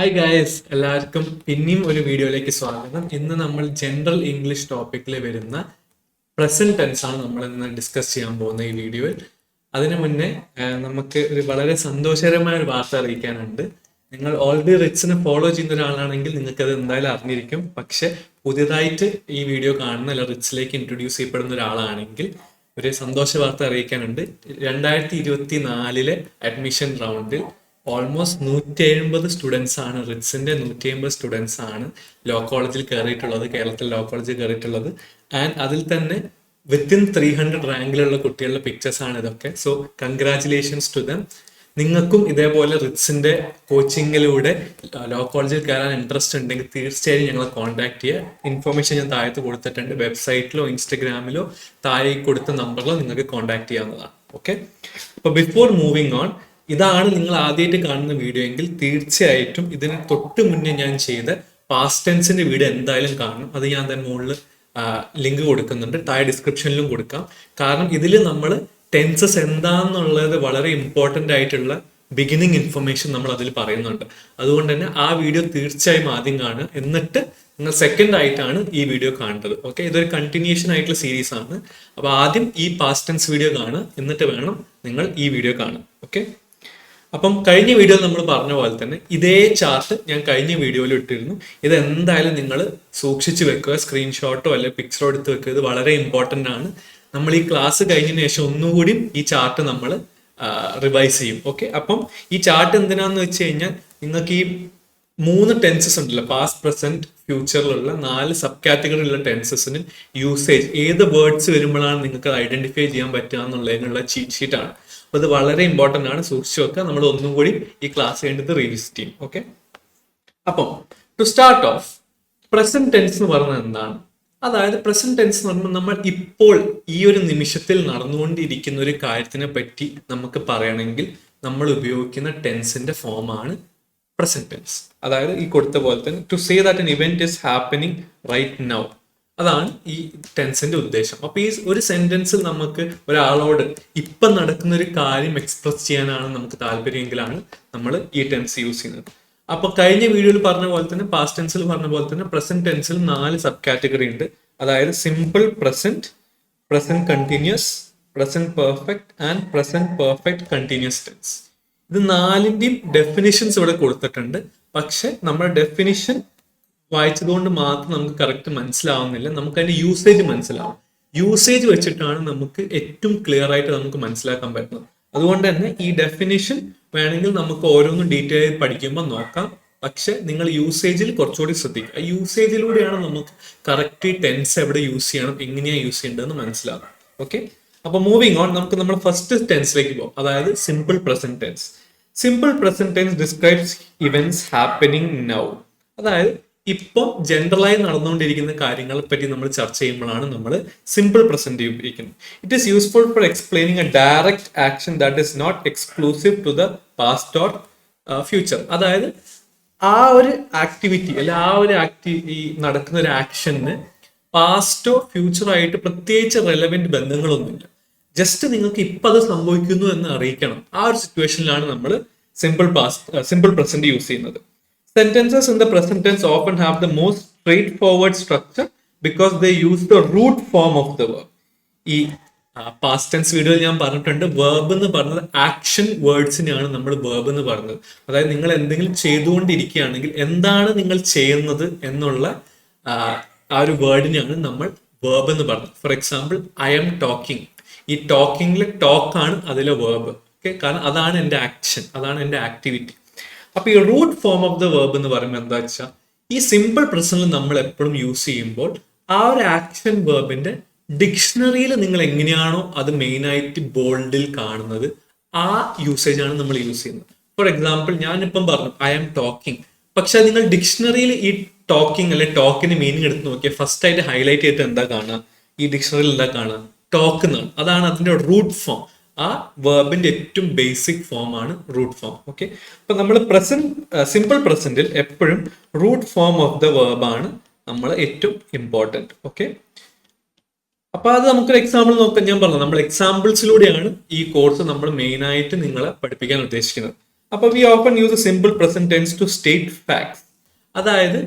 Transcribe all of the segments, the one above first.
Hi guys, എല്ലാവർക്കും പിന്നെയും ഒരു വീഡിയോയിലേക്ക് സ്വാഗതം. ഇന്ന് നമ്മൾ ജനറൽ ഇംഗ്ലീഷ് ടോപ്പിക്കിൽ വരുന്ന പ്രസന്റ് ടെൻസ് ആണ് നമ്മൾ ഇന്ന് ഡിസ്കസ് ചെയ്യാൻ പോകുന്ന ഈ വീഡിയോയിൽ. അതിനു മുന്നേ നമുക്ക് ഒരു വളരെ സന്തോഷകരമായ ഒരു വാർത്ത അറിയിക്കാനുണ്ട്. നിങ്ങൾ ഓൾറെഡി റിച്ചിനെ ഫോളോ ചെയ്യുന്ന ഒരാളാണെങ്കിൽ നിങ്ങൾക്ക് അത് എന്തായാലും അറിഞ്ഞിരിക്കും. പക്ഷെ പുതിയതായിട്ട് ഈ വീഡിയോ കാണുന്ന അല്ല റിച്ചിലേക്ക് ഇൻട്രൊഡ്യൂസ് ചെയ്യപ്പെടുന്ന ഒരാളാണെങ്കിൽ ഒരു സന്തോഷ വാർത്ത അറിയിക്കാനുണ്ട്. 2024 അഡ്മിഷൻ റൗണ്ടിൽ ഓൾമോസ്റ്റ് 170 സ്റ്റുഡൻസ് ആണ്, റിറ്റ്സിന്റെ 150 സ്റ്റുഡൻസ് ആണ് ലോ കോളേജിൽ കയറിയിട്ടുള്ളത്, കേരളത്തിൽ ലോ കോളേജിൽ കയറിയിട്ടുള്ളത്. ആൻഡ് അതിൽ തന്നെ വിത്തിൻ 300 റാങ്കിലുള്ള കുട്ടികളുടെ പിക്ചേഴ്സ് ആണ് ഇതൊക്കെ. So congratulations to them. നിങ്ങൾക്കും ഇതേപോലെ റിറ്റ്സിന്റെ കോച്ചിങ്ങിലൂടെ ലോ കോളേജിൽ കയറാൻ ഇൻട്രസ്റ്റ് ഉണ്ടെങ്കിൽ തീർച്ചയായും ഞങ്ങളെ കോൺടാക്ട് ചെയ്യുക. ഇൻഫർമേഷൻ ഞാൻ താഴത്ത് കൊടുത്തിട്ടുണ്ട്. വെബ്സൈറ്റിലോ ഇൻസ്റ്റഗ്രാമിലോ താഴെ കൊടുത്ത നമ്പറിലോ നിങ്ങൾക്ക് കോൺടാക്ട് ചെയ്യാവുന്നതാണ്. ഓക്കെ, അപ്പൊ ബിഫോർ മൂവിങ് ഓൺ, ഇതാണ് നിങ്ങൾ ആദ്യമായിട്ട് കാണുന്ന വീഡിയോ എങ്കിൽ തീർച്ചയായിട്ടും ഇതിന് തൊട്ട് മുന്നേ ഞാൻ ചെയ്ത പാസ്റ്റ് ടെൻസിന്റെ വീഡിയോ എന്തായാലും കാണണം. അത് ഞാൻ തന്നെ മുകളിൽ ലിങ്ക് കൊടുക്കുന്നുണ്ട്, താഴെ ഡിസ്ക്രിപ്ഷനിലും കൊടുക്കാം. കാരണം ഇതിൽ നമ്മൾ ടെൻസസ് എന്താണെന്നുള്ളത് വളരെ ഇമ്പോർട്ടൻ്റ് ആയിട്ടുള്ള ബിഗിനിങ് ഇൻഫർമേഷൻ നമ്മൾ അതിൽ പറയുന്നുണ്ട്. അതുകൊണ്ട് തന്നെ ആ വീഡിയോ തീർച്ചയായും ആദ്യം കാണുക, എന്നിട്ട് നിങ്ങൾ സെക്കൻഡ് ആയിട്ടാണ് ഈ വീഡിയോ കാണേണ്ടത്. ഓക്കെ, ഇതൊരു കണ്ടിന്യൂഷൻ ആയിട്ടുള്ള സീരീസ് ആണ്. അപ്പോൾ ആദ്യം ഈ പാസ്റ്റ് ടെൻസ് വീഡിയോ കാണുക, എന്നിട്ട് വേണം നിങ്ങൾ ഈ വീഡിയോ കാണുക. ഓക്കെ, അപ്പം കഴിഞ്ഞ വീഡിയോയിൽ നമ്മൾ പറഞ്ഞ പോലെ തന്നെ ഇതേ ചാർട്ട് ഞാൻ കഴിഞ്ഞ വീഡിയോയിൽ ഇട്ടിരുന്നു. ഇത് എന്തായാലും നിങ്ങൾ സൂക്ഷിച്ചു വെക്കുക, സ്ക്രീൻഷോട്ടോ അല്ലെങ്കിൽ പിക്ചറോ എടുത്ത് വെക്കുക. ഇത് വളരെ ഇമ്പോർട്ടൻ്റ് ആണ്. നമ്മൾ ഈ ക്ലാസ് കഴിഞ്ഞതിന് ശേഷം ഒന്നുകൂടി ഈ ചാർട്ട് നമ്മൾ റിവൈസ് ചെയ്യും. ഓക്കെ, അപ്പം ഈ ചാർട്ട് എന്തിനാന്ന് വെച്ച് കഴിഞ്ഞാൽ നിങ്ങൾക്ക് ഈ 3 ടെൻസസ് ഉണ്ടല്ലോ, പാസ്റ്റ് പ്രസന്റ് ഫ്യൂച്ചറിലുള്ള 4 സബ് കാറ്റഗറിയിലുള്ള ടെൻസസിന് യൂസേജ് ഏത് വേർഡ്സ് വരുമ്പോഴാണ് നിങ്ങൾക്ക് ഐഡന്റിഫൈ ചെയ്യാൻ പറ്റുക എന്നുള്ളതിനുള്ള ചീറ്റ് ഷീറ്റ് ആണ്. അപ്പൊ ഇത് വളരെ ഇമ്പോർട്ടൻ്റ് ആണ്, സൂക്ഷിച്ചു വെക്കുക. നമ്മൾ ഒന്നും കൂടി ഈ ക്ലാസ് കഴിഞ്ഞിട്ട് റീവിസിറ്റ് ചെയ്യും. ഓക്കെ, അപ്പം to start off, present tense എന്ന് പറയുന്നത് എന്താണ്? അതായത് പ്രസന്റ് ടെൻസ് എന്ന് പറയുമ്പോൾ നമ്മൾ ഇപ്പോൾ ഈ ഒരു നിമിഷത്തിൽ നടന്നുകൊണ്ടിരിക്കുന്ന ഒരു കാര്യത്തിനെ പറ്റി നമുക്ക് പറയണമെങ്കിൽ നമ്മൾ ഉപയോഗിക്കുന്ന ടെൻസിന്റെ ഫോമാണ് പ്രസന്റ് ടെൻസ്. അതായത് ഈ കൊടുത്ത പോലെ തന്നെ to say that an event is happening right now, അതാണ് ഈ ടെൻസിന്റെ ഉദ്ദേശം. അപ്പൊ ഈ ഒരു സെന്റൻസിൽ നമുക്ക് ഒരാളോട് ഇപ്പൊ നടക്കുന്ന ഒരു കാര്യം എക്സ്പ്രസ് ചെയ്യാനാണ് നമുക്ക് താല്പര്യമെങ്കിലാണ് നമ്മൾ ഈ ടെൻസ് യൂസ് ചെയ്യുന്നത്. അപ്പൊ കഴിഞ്ഞ വീഡിയോയിൽ പറഞ്ഞ പോലെ തന്നെ പാസ്റ്റ് ടെൻസിൽ പറഞ്ഞ പോലെ തന്നെ പ്രസന്റ് ടെൻസിൽ 4 സബ് കാറ്റഗറി ഉണ്ട്. അതായത് simple present, present continuous, present perfect and present perfect continuous tense. ഇത് 4ന്റെയും ഡെഫിനിഷൻസ് ഇവിടെ കൊടുത്തിട്ടുണ്ട്. പക്ഷെ നമ്മുടെ ഡെഫിനിഷൻ വായിച്ചതുകൊണ്ട് മാത്രം നമുക്ക് കറക്റ്റ് മനസ്സിലാവുന്നില്ല, നമുക്ക് അതിന്റെ യൂസേജ് മനസ്സിലാവും. യൂസേജ് വെച്ചിട്ടാണ് നമുക്ക് ഏറ്റവും ക്ലിയർ ആയിട്ട് നമുക്ക് മനസ്സിലാക്കാൻ പറ്റുന്നത്. അതുകൊണ്ട് തന്നെ ഈ ഡെഫിനിഷൻ വേണമെങ്കിൽ നമുക്ക് ഓരോന്നും ഡീറ്റെയിൽ ആയി പഠിക്കുമ്പോൾ നോക്കാം. പക്ഷെ നിങ്ങൾ യൂസേജിൽ കുറച്ചുകൂടി ശ്രദ്ധിക്കുക. യൂസേജിലൂടെയാണ് നമുക്ക് കറക്റ്റ് ടെൻസ് എവിടെ യൂസ് ചെയ്യണം, എങ്ങനെയാണ് യൂസ് ചെയ്യേണ്ടതെന്ന് മനസ്സിലാവും. ഓക്കെ, അപ്പൊ മൂവിങ് ഓൺ, നമുക്ക് നമ്മൾ ഫസ്റ്റ് ടെൻസിലേക്ക് പോകാം. അതായത് simple present tense. Simple present tense describes events happening now. അതായത് ഇപ്പം ജനറലായി നടന്നുകൊണ്ടിരിക്കുന്ന കാര്യങ്ങളെ പറ്റി നമ്മൾ ചർച്ച ചെയ്യുമ്പോഴാണ് നമ്മൾ സിമ്പിൾ പ്രസന്റ് ഉപയോഗിക്കുന്നത്. It is useful for explaining a direct action that is not exclusive to the past or future. അതായത് ആ ഒരു ആക്ടിവിറ്റി അല്ലെ ഈ നടക്കുന്ന ഒരു ആക്ഷന് പാസ്റ്റോ ഫ്യൂച്ചറോ ആയിട്ട് പ്രത്യേകിച്ച് റെലവെന്റ് ബന്ധങ്ങളൊന്നുമില്ല. ജസ്റ്റ് നിങ്ങൾക്ക് ഇപ്പൊ അത് സംഭവിക്കുന്നു എന്ന് അറിയിക്കണം. ആ ഒരു സിറ്റുവേഷനിലാണ് നമ്മൾ സിമ്പിൾ പ്രസന്റ് യൂസ് ചെയ്യുന്നത്. Sentences in the present tense often have the most straightforward structure because they use the root form of the verb. ഈ പാസ്റ്റ് ടെൻസ് വീഡിയോയിൽ ഞാൻ പറഞ്ഞിട്ടുണ്ട്, വേർബ് എന്ന് പറഞ്ഞത് ആക്ഷൻ വേർഡ്സിനെയാണ് നമ്മൾ വേർബ് എന്ന് പറഞ്ഞത്. അതായത് നിങ്ങൾ എന്തെങ്കിലും ചെയ്തുകൊണ്ടിരിക്കുകയാണെങ്കിൽ എന്താണ് നിങ്ങൾ ചെയ്യുന്നത് എന്നുള്ള ആ ഒരു വേർഡിനെയാണ് നമ്മൾ വേർബ് എന്ന് പറഞ്ഞത്. For example, I am talking. ഈ ടോക്കിങ്ങിലെ ടോക്കാണ് അതിലെ വേർബ്. ഓക്കെ, കാരണം അതാണ് എൻ്റെ ആക്ഷൻ, അതാണ് എൻ്റെ ആക്ടിവിറ്റി. അപ്പൊ ഈ root form of the verb എന്ന് പറയുമ്പോൾ എന്താ വെച്ചാൽ ഈ സിമ്പിൾ പ്രസന്റിൽ നമ്മൾ എപ്പോഴും യൂസ് ചെയ്യുമ്പോൾ ആ ഒരു ആക്ഷൻ വേർബിന്റെ ഡിക്ഷണറിയിൽ നിങ്ങൾ എങ്ങനെയാണോ അത് മെയിൻ ആയിട്ട് ബോൾഡിൽ കാണുന്നത്, ആ യൂസേജ് ആണ് നമ്മൾ യൂസ് ചെയ്യുന്നത്. ഫോർ എക്സാമ്പിൾ, ഞാനിപ്പം പറഞ്ഞു ഐ ആം ടോക്കിംഗ്. പക്ഷെ നിങ്ങൾ ഡിക്ഷണറിയിൽ ഈ ടോക്കിംഗ് അല്ലെ ടോക്കിന് മീനിങ് എടുത്ത് നോക്കിയാൽ ഫസ്റ്റ് ആയിട്ട് ഹൈലൈറ്റ് ചെയ്തിട്ട് എന്താ കാണുക? ഈ ഡിക്ഷണറിയിൽ എന്താ കാണുക? ടോക്ക് എന്നാണ്. അതാണ് അതിന്റെ റൂട്ട് ഫോം. ആ വേർബിന്റെ ഏറ്റവും ബേസിക് ഫോം ആണ് റൂട്ട് ഫോം. ഓക്കെ, അപ്പൊ നമ്മൾ സിമ്പിൾ പ്രസന്റിൽ എപ്പോഴും root form of the verb ആണ് നമ്മൾ ഏറ്റവും ഇമ്പോർട്ടൻറ്റ്. ഓക്കെ, അപ്പൊ അത് നമുക്കൊരു എക്സാമ്പിൾ നോക്കാം. ഞാൻ പറഞ്ഞു നമ്മൾ എക്സാമ്പിൾസിലൂടെയാണ് ഈ കോഴ്സ് നമ്മൾ മെയിൻ ആയിട്ട് നിങ്ങളെ പഠിപ്പിക്കാൻ ഉദ്ദേശിക്കുന്നത്. അപ്പൊ we often use simple present tense to state facts. അതായത്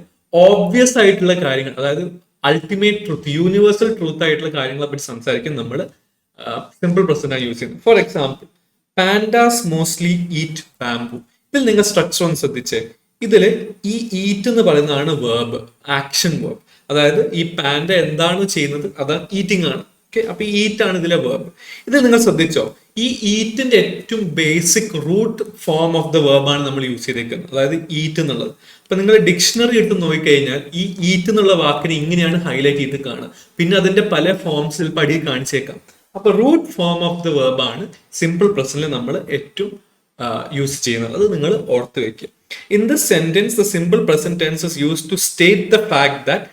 ഓബ്വിയസ് ആയിട്ടുള്ള കാര്യങ്ങൾ, അതായത് അൾട്ടിമേറ്റ് ട്രൂത്ത്, യൂണിവേഴ്സൽ ട്രൂത്ത് ആയിട്ടുള്ള കാര്യങ്ങളെ പറ്റി സംസാരിക്കും നമ്മൾ സിമ്പിൾ പ്രസന്റ് ആണ് യൂസ് ചെയ്യുന്നത്. For example, pandas mostly eat bamboo. ഇതിൽ നിങ്ങൾ സ്ട്രക്ചർ ഒന്ന് ശ്രദ്ധിച്ചേ. ഇതില് ഈ ഈറ്റ് എന്ന് പറയുന്നതാണ് വേർബ്, ആക്ഷൻ വേർബ്. അതായത് ഈ പാൻഡ എന്താണ് ചെയ്യുന്നത്, അത് ഈറ്റിംഗ് ആണ്. ഓക്കെ, അപ്പൊ ഈ ഈറ്റ് ആണ് ഇതിലെ വേർബ്. ഇത് നിങ്ങൾ ശ്രദ്ധിച്ചോ, ഈ ഈറ്റിന്റെ ഏറ്റവും basic root form of the വേർബാണ് നമ്മൾ യൂസ് ചെയ്തേക്കുന്നത്, അതായത് ഈറ്റ് എന്നുള്ളത്. അപ്പൊ നിങ്ങൾ ഡിക്ഷണറി ഇട്ട് നോക്കിക്കഴിഞ്ഞാൽ ഈ ഈറ്റ് എന്നുള്ള വാക്കിനെ ഇങ്ങനെയാണ് ഹൈലൈറ്റ് ചെയ്ത് കാണുക. പിന്നെ അതിന്റെ പല ഫോംസിൽ പടി കാണിച്ചേക്കാം. അപ്പൊ റൂട്ട് ഫോം ഓഫ് ദ വേർബാണ് സിമ്പിൾ പ്രസന്റിൽ നമ്മൾ ഏറ്റവും യൂസ് ചെയ്യുന്നത്. അത് നിങ്ങൾ ഓർത്ത് വെക്കുക. In this sentence the simple present tense is used to state the fact that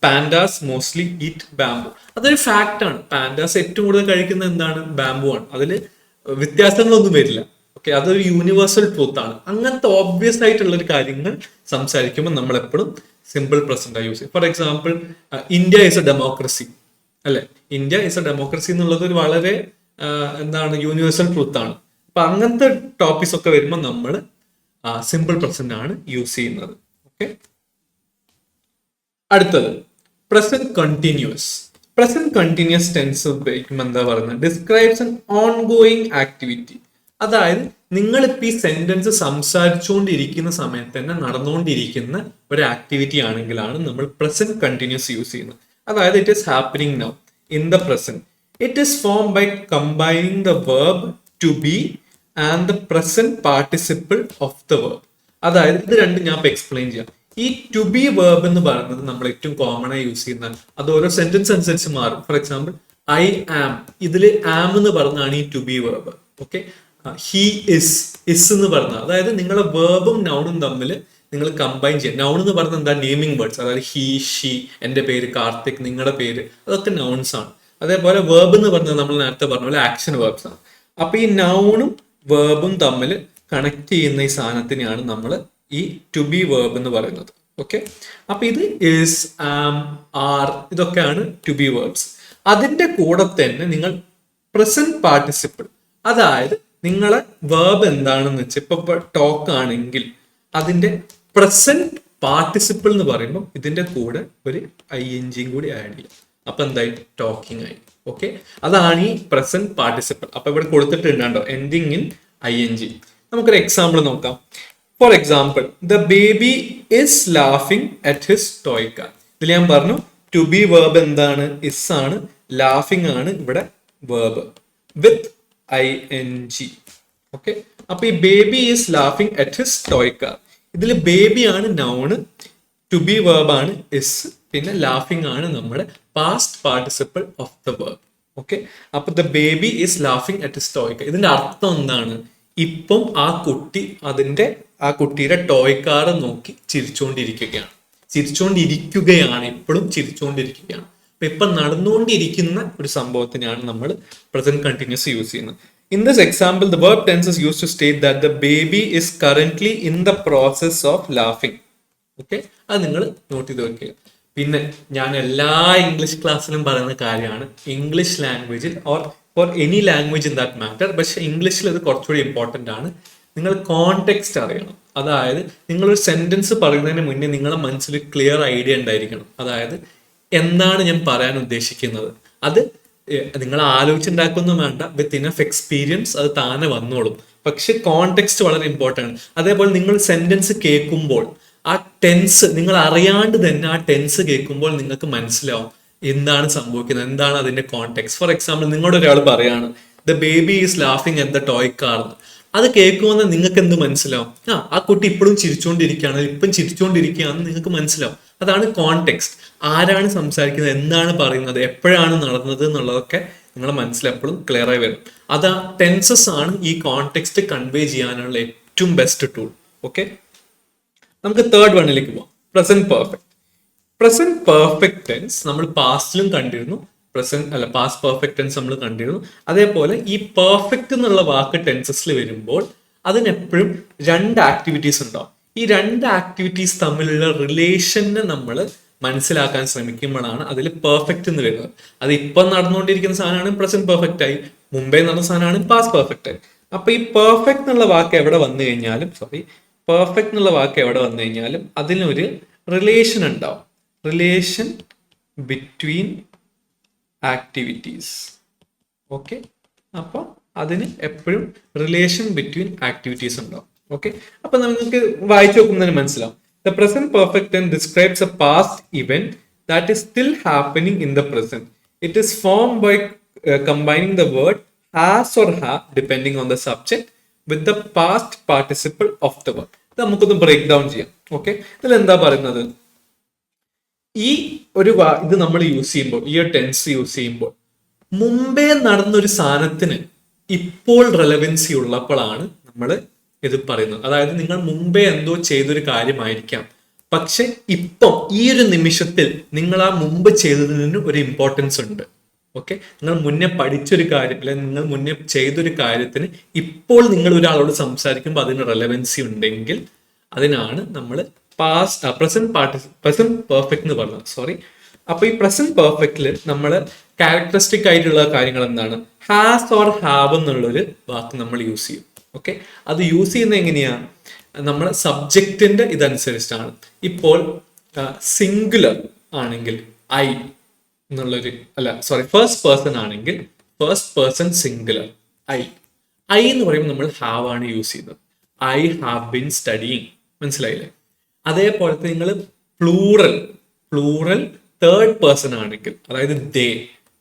pandas mostly eat bamboo. അതൊരു ഫാക്ട് ആണ്. പാൻഡാസ് ഏറ്റവും കൂടുതൽ കഴിക്കുന്നത് എന്താണ്, ബാംബു ആണ്. അതിൽ വ്യത്യാസങ്ങളൊന്നും വരില്ല. ഓക്കെ, അതൊരു യൂണിവേഴ്സൽ ട്രൂത്ത് ആണ്. അങ്ങനത്തെ ഓബ്വിയസ് ആയിട്ടുള്ള ഒരു കാര്യങ്ങൾ സംസാരിക്കുമ്പോൾ നമ്മൾ എപ്പോഴും സിമ്പിൾ പ്രസന്റ് യൂസ് ചെയ്യും. For example, India is A democracy, അല്ലെ? ഇന്ത്യ ഈസ് എ ഡെമോക്രസി എന്നുള്ളത് ഒരു വളരെ എന്താണ്, യൂണിവേഴ്സൽ ട്രൂത്ത് ആണ്. അപ്പൊ അങ്ങനത്തെ ടോപ്പിക്സ് ഒക്കെ വരുമ്പോൾ നമ്മൾ സിമ്പിൾ പ്രസന്റ് ആണ് യൂസ് ചെയ്യുന്നത്. ഓക്കെ, അടുത്തത് present continuous. Present continuous tense ഉപയോഗിക്കുമ്പോൾ എന്താ പറയുന്നത്, ഡിസ്ക്രൈബ്സ് ആൻ ഓൺഗോയിങ് ആക്ടിവിറ്റി. അതായത് നിങ്ങളിപ്പോൾ ഈ സെന്റൻസ് സംസാരിച്ചുകൊണ്ടിരിക്കുന്ന സമയത്ത് തന്നെ നടന്നുകൊണ്ടിരിക്കുന്ന ഒരു ആക്ടിവിറ്റി ആണെങ്കിലാണ് നമ്മൾ പ്രസന്റ് കണ്ടിന്യൂസ് യൂസ് ചെയ്യുന്നത്. അതായത് it is happening now in the present. It is form by combining the verb to be and the present participle of the verb. അതായത് ഇത് രണ്ടും ഞാൻ എക്സ്പ്ലെയിൻ ചെയ്യാം. ഈ ടു ബി വേർബ് എന്ന് പറയുന്നത് നമ്മൾ ഏറ്റവും കോമൺ ആയി യൂസ് ചെയ്യുന്ന, അത് ഓരോ സെന്റൻസ് അനുസരിച്ച് മാറും. ഫോർ എക്സാമ്പിൾ, ഐ ആം, ഇതിൽ ആം എന്ന് പറഞ്ഞാണ് ഈ to be verb. Okay, he is എന്ന് പറഞ്ഞ, അതായത് നിങ്ങളെ വേർബും നൗണും തമ്മിൽ നിങ്ങൾ കമ്പൈൻ ചെയ്യാം. നൗൺ എന്ന് പറഞ്ഞാൽ എന്താ, നെയിമിംഗ് വേർഡ്സ്. അതായത് ഹി, ഷീ, എന്റെ പേര് കാർത്തിക്, നിങ്ങളുടെ പേര്, അതൊക്കെ നൗൺസ് ആണ്. അതേപോലെ വേർബ് എന്ന് പറഞ്ഞാൽ നമ്മൾ നേരത്തെ പറഞ്ഞ പോലെ ആക്ഷൻ വേർബ്സ് ആണ്. അപ്പൊ ഈ നൗണും വേർബും തമ്മിൽ കണക്ട് ചെയ്യുന്ന ഈ സാധനത്തിനെയാണ് നമ്മൾ ഈ ടു ബി വേർബ് എന്ന് പറയുന്നത്. ഓക്കെ, അപ്പൊ ഇത് ഇസ്, ആം, ആർ, ഇതൊക്കെയാണ് ടു ബി വേർബ്സ്. അതിന്റെ കൂടെ തന്നെ നിങ്ങൾ പ്രസന്റ് പാർട്ടിസിപ്പിൾ, അതായത് നിങ്ങളെ വേർബ് എന്താണെന്ന് വെച്ചാൽ ഇപ്പൊ ടോക്ക് ആണെങ്കിൽ അതിന്റെ പ്രസന്റ് പാർട്ടിസിപ്പിൾ എന്ന് പറയുമ്പോൾ ഇതിന്റെ കൂടെ ഒരു ing കൂടി ആഡ് ചെയ്യാം. അപ്പൊ എന്തായി, ടോക്കിംഗ് ആയി. ഓക്കെ, അതാണ് ഈ പ്രസന്റ് പാർട്ടിസിപ്പിൾ. അപ്പൊ ഇവിടെ കൊടുത്തിട്ടുണ്ടോ, എൻഡിങ് ഇൻ ing. നമുക്കൊരു എക്സാമ്പിൾ നോക്കാം. For example, the baby is laughing at his toy car. ഇതിൽ ഞാൻ പറഞ്ഞു ടു ബി വേർബ് എന്താണ്, ഇസ് ആണ്, ലാഫിംഗ് ആണ് ഇവിടെ വേർബ് വിത്ത് ing. ഓക്കെ, അപ്പൊ ഈ baby is laughing at his toy car. ഇതിൽ ബേബി ആണ് നൗണ്, ടു ബി വേർബ് ആണ് ഇസ്, പിന്നെ ലാഫിംഗ് ആണ് നമ്മുടെ past participle of the verb. Okay, അപ്പൊ the baby is laughing at his toy car. ഇതിന്റെ അർത്ഥം എന്താണ്, ഇപ്പം ആ കുട്ടിയുടെ ടോയ് കാർ നോക്കി ചിരിച്ചുകൊണ്ടിരിക്കുകയാണ്, ഇപ്പോഴും ചിരിച്ചുകൊണ്ടിരിക്കുകയാണ്. അപ്പൊ ഇപ്പൊ നടന്നുകൊണ്ടിരിക്കുന്ന ഒരു സംഭവത്തിനാണ് നമ്മൾ പ്രസന്റ് കണ്ടിന്യൂസ് യൂസ് ചെയ്യുന്നത്. In this example, the verb tense is used to state that the baby is currently in the process of laughing. Okay, അത് നിങ്ങൾ നോട്ട് ചെയ്ത് വെക്കുക. പിന്നെ ഞാൻ എല്ലാ ഇംഗ്ലീഷ് ക്ലാസ്സിലും പറയുന്ന കാര്യമാണ്, ഇംഗ്ലീഷ് ലാംഗ്വേജിൽ or for any language in that matter, പക്ഷെ ഇംഗ്ലീഷിൽ ഇത് കുറച്ചുകൂടി ഇമ്പോർട്ടൻ്റ് ആണ്. നിങ്ങൾ കോണ്ടെക്സ്റ്റ് അറിയണം. അതായത് നിങ്ങളൊരു സെന്റൻസ് പറയുന്നതിന് മുന്നേ നിങ്ങളുടെ മനസ്സിൽ ക്ലിയർ ഐഡിയ ഉണ്ടായിരിക്കണം. അതായത് എന്താണ് ഞാൻ പറയാൻ ഉദ്ദേശിക്കുന്നത്, അത് നിങ്ങൾ ആലോചിച്ചുണ്ടാക്കൊന്നും വേണ്ട, വിത്ത് ഇനഫ് എക്സ്പീരിയൻസ് അത് താനെ വന്നോളും. പക്ഷെ കോണ്ടെക്സ്റ്റ് വളരെ ഇമ്പോർട്ടൻ്റ് ആണ്. അതേപോലെ നിങ്ങൾ സെന്റൻസ് കേൾക്കുമ്പോൾ ആ ടെൻസ് നിങ്ങൾ അറിയാണ്ട് തന്നെ ആ ടെൻസ് കേൾക്കുമ്പോൾ നിങ്ങൾക്ക് മനസ്സിലാവും എന്താണ് സംഭവിക്കുന്നത്, എന്താണ് അതിന്റെ കോണ്ടെക്സ്റ്റ്. ഫോർ എക്സാമ്പിൾ, നിങ്ങളുടെ ഒരാൾ പറയാണ് the baby is laughing at the toy car. അത് കേൾക്കുമ്പോൾ നിങ്ങൾക്ക് എന്ത് മനസ്സിലാവും, ആ കുട്ടി ഇപ്പോഴും ചിരിച്ചുകൊണ്ടിരിക്കുകയാണെന്ന് നിങ്ങൾക്ക് മനസ്സിലാവും. അതാണ് കോണ്ടെക്സ്റ്റ്. ആരാണ് സംസാരിക്കുന്നത്, എന്താണ് പറയുന്നത്, എപ്പോഴാണ് നടന്നത് എന്നുള്ളതൊക്കെ നിങ്ങളുടെ മനസ്സിൽ എപ്പോഴും ക്ലിയർ ആയി വരും. അത് ടെൻസസ് ആണ് ഈ കോണ്ടെക്സ്റ്റ് കൺവേ ചെയ്യാനുള്ള ഏറ്റവും ബെസ്റ്റ് ടൂൾ. ഓക്കെ, നമുക്ക് തേർഡ് വണ്ണിലേക്ക് പോവാം. Present perfect. Present perfect tense നമ്മൾ പാസ്റ്റിലും കണ്ടിരുന്നു, പാസ്റ്റ് പെർഫെക്റ്റ് ടെൻസ് നമ്മൾ കണ്ടിരുന്നു. അതേപോലെ ഈ പെർഫെക്റ്റ് എന്നുള്ള വാക്ക് ടെൻസസിൽ വരുമ്പോൾ അതിനെപ്പോഴും രണ്ട് ആക്ടിവിറ്റീസ് ഉണ്ടാവും. ഈ രണ്ട് ആക്ടിവിറ്റീസ് തമ്മിലുള്ള റിലേഷനെ നമ്മൾ മനസ്സിലാക്കാൻ ശ്രമിക്കുമ്പോഴാണ് അതിൽ പെർഫെക്റ്റ് എന്ന് വരുന്നത്. അത് ഇപ്പം നടന്നുകൊണ്ടിരിക്കുന്ന സാധനമാണ് പ്രസന്റ് പെർഫെക്റ്റ് ആയി, മുമ്പേ നടന്ന സാധനമാണ് പാസ്റ്റ് പെർഫെക്റ്റ് ആയി. അപ്പൊ ഈ പെർഫെക്റ്റ് എന്നുള്ള വാക്ക് എവിടെ വന്നു കഴിഞ്ഞാലും പെർഫെക്റ്റ് എന്നുള്ള വാക്ക് എവിടെ വന്നു കഴിഞ്ഞാലും അതിനൊരു റിലേഷൻ ഉണ്ടാവും. Relation between activities. ഓക്കെ, അപ്പൊ അതിന് എപ്പോഴും റിലേഷൻ ബിറ്റ്വീൻ ആക്ടിവിറ്റീസ് ഉണ്ടാവും. ഓക്കെ, അപ്പൊ നമുക്ക് വായിച്ചു നോക്കുന്നതിന് മനസ്സിലാവും. The present perfect tense describes a past event that is still happening in the present. It is form by combining the word has or have depending on the subject with the past participle of the verb. ഇത് നമുക്കൊന്ന് break down ചെയ്യാം. Okay, ഇതിൽ എന്താ പറയുന്നത്? ഈ ഇത് നമ്മൾ use ചെയ്യുമ്പോൾ, ഈ ഒരു ടെൻസ് യൂസ് ചെയ്യുമ്പോൾ മുമ്പേ നടന്നൊരു സാധനത്തിന് ഇപ്പോൾ റെലവൻസി ഉള്ളപ്പോഴാണ് നമ്മൾ ഇത് പറയുന്നത്. അതായത് നിങ്ങൾ മുമ്പേ എന്തോ ചെയ്തൊരു കാര്യമായിരിക്കാം, പക്ഷെ ഇപ്പം ഈ ഒരു നിമിഷത്തിൽ നിങ്ങൾ ആ മുമ്പ് ചെയ്തതിന് ഒരു ഇമ്പോർട്ടൻസ് ഉണ്ട്. ഓക്കെ, നിങ്ങൾ മുന്നേ പഠിച്ചൊരു കാര്യം അല്ലെങ്കിൽ നിങ്ങൾ മുന്നേ ചെയ്തൊരു കാര്യത്തിന് ഇപ്പോൾ നിങ്ങൾ ഒരാളോട് സംസാരിക്കുമ്പോൾ അതിന് റെലവൻസി ഉണ്ടെങ്കിൽ അതിനാണ് നമ്മൾ പ്രസന്റ് പെർഫെക്റ്റ് എന്ന് പറഞ്ഞത്. അപ്പൊ ഈ പ്രസന്റ് പെർഫെക്റ്റില് നമ്മൾ ക്യാരക്ടറിസ്റ്റിക് ആയിട്ടുള്ള കാര്യങ്ങൾ എന്താണ്? ഹാസ് ഓർ ഹാവ് എന്നുള്ളൊരു വാക്ക് നമ്മൾ യൂസ് ചെയ്യും. ഓക്കെ, അത് യൂസ് ചെയ്യുന്നത് എങ്ങനെയാ? നമ്മൾ സബ്ജക്റ്റിന്റെ ഇതനുസരിച്ചാണ്. ഇപ്പോൾ സിംഗുലർ ആണെങ്കിൽ ഐ എന്നുള്ളൊരു ഫസ്റ്റ് പേഴ്സൺ ആണെങ്കിൽ ഫസ്റ്റ് പേഴ്സൺ സിംഗുലർ ഐ എന്ന് പറയുമ്പോൾ നമ്മൾ ഹാവ് ആണ് യൂസ് ചെയ്യുന്നത്. I have been studying. മനസ്സിലായില്ലേ? അതേപോലെ നിങ്ങൾ പ്ലൂറൽ തേർഡ് പേഴ്സൺ ആണെങ്കിൽ, അതായത്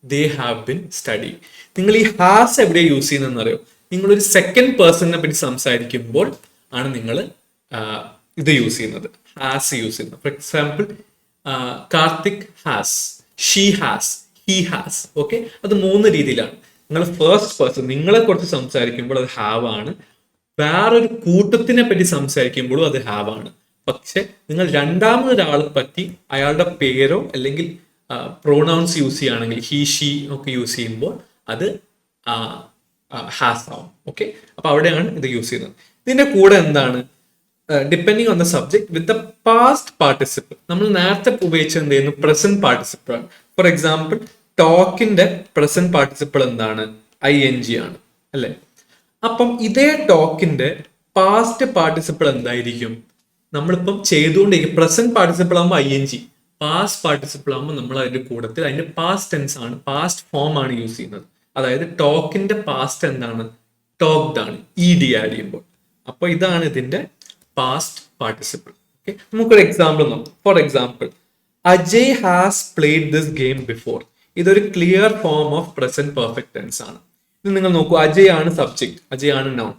ദേ ഹാവ് ബീൻ സ്റ്റഡിയിങ്. നിങ്ങൾ ഈ ഹാസ് എവിടെ യൂസ് ചെയ്യുന്നതെന്ന് അറിയോ? നിങ്ങളൊരു സെക്കൻഡ് പേഴ്സണിനെ പറ്റി സംസാരിക്കുമ്പോൾ ആണ് നിങ്ങൾ ഇത് യൂസ് ചെയ്യുന്നത്, ഹാസ് യൂസ് ചെയ്യുന്നത്. For example, Karthik has, she has, he has. Okay, അത് 3 രീതിയിലാണ്. നിങ്ങൾ ഫസ്റ്റ് പേഴ്സൺ നിങ്ങളെ കുറിച്ച് സംസാരിക്കുമ്പോൾ അത് ഹാവ് ആണ്. വേറൊരു കൂട്ടത്തിനെ പറ്റി സംസാരിക്കുമ്പോഴും അത് ഹാവ് ആണ്. പക്ഷെ നിങ്ങൾ രണ്ടാമതൊരാളെ പറ്റി അയാളുടെ പേരോ അല്ലെങ്കിൽ പ്രോണൗൺസ് യൂസ് ചെയ്യുകയാണെങ്കിൽ ഹി ഷീ ഒക്കെ യൂസ് ചെയ്യുമ്പോൾ അത് ഹാസ് ആവും. ഓക്കെ, അപ്പൊ അവിടെയാണ് ഇത് യൂസ് ചെയ്യുന്നത്. ഇതിന്റെ കൂടെ എന്താണ്? Depending on the subject with the past participle. നമ്മൾ നേരത്തെ ഉപയോഗിച്ചത് എന്ത് ചെയ്യുന്നു? പ്രസന്റ് പാർട്ടിസിപ്പിൾ ആണ്. ഫോർ എക്സാമ്പിൾ, ടോക്കിന്റെ പ്രസന്റ് പാർട്ടിസിപ്പിൾ എന്താണ്? ING ആണ്, അല്ലെ? അപ്പം ഇതേ ടോക്കിന്റെ പാസ്റ്റ് പാർട്ടിസിപ്പിൾ എന്തായിരിക്കും? നമ്മളിപ്പം ചെയ്തുകൊണ്ടിരിക്കും. പ്രസന്റ് പാർട്ടിസിപ്പിൾ ആകുമ്പോൾ ING, പാസ്റ്റ് പാർട്ടിസിപ്പിൾ ആകുമ്പോൾ നമ്മൾ അതിന്റെ കൂടത്തിൽ അതിന്റെ പാസ്റ്റ് ടെൻസ് ആണ്, പാസ്റ്റ് ഫോം ആണ് യൂസ് ചെയ്യുന്നത്. അതായത് ടോക്കിന്റെ പാസ്റ്റ് എന്താണ്? ടോക്ഡ് ആണ്, ED ആഡ് ചെയ്യുമ്പോൾ. അപ്പൊ ഇതാണ് ഇതിന്റെ പാസ്റ്റ് പാർട്ടിസിപ്പിൾ. ഓക്കെ, നമുക്കൊരു എക്സാമ്പിൾ നോക്കാം. For example, Ajay has played this game before. ഇതൊരു clear form of present perfect tense ആണ്. ഇത് നിങ്ങൾ നോക്കൂ, അജയ് ആണ് സബ്ജക്ട്, അജയ് ആണ് നൗൺ.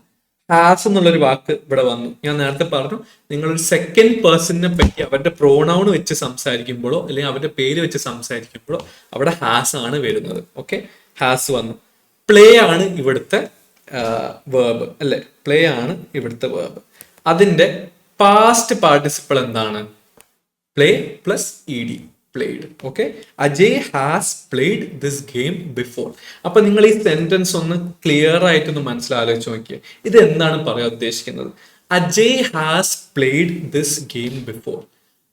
ഹാസ് എന്നുള്ളൊരു വാക്ക് ഇവിടെ വന്നു. ഞാൻ നേരത്തെ പറഞ്ഞു, നിങ്ങളൊരു സെക്കൻഡ് പേഴ്സണിനെ പറ്റി അവരുടെ പ്രോണൗൺ വെച്ച് സംസാരിക്കുമ്പോഴോ അല്ലെങ്കിൽ അവരുടെ പേര് വെച്ച് സംസാരിക്കുമ്പോഴോ അവിടെ ഹാസ് ആണ് വരുന്നത്. ഓക്കെ, ഹാസ് വന്നു. പ്ലേ ആണ് ഇവിടുത്തെ വേർബ്, അല്ലെ? പ്ലേ ആണ് ഇവിടുത്തെ വേർബ്. അതിന്റെ പാസ്റ്റ് പാർട്ടിസിപ്പിൾ എന്താണ്? Play plus ED, played. Okay, Ajay has played this game before. അപ്പൊ നിങ്ങൾ ഈ സെന്റൻസ് ഒന്ന് ക്ലിയർ ആയിട്ടൊന്ന് മനസ്സിലാലോചിച്ച് നോക്കിയേ. ഇത് എന്താണ് പറയാൻ ഉദ്ദേശിക്കുന്നത്? Ajay has played this game before.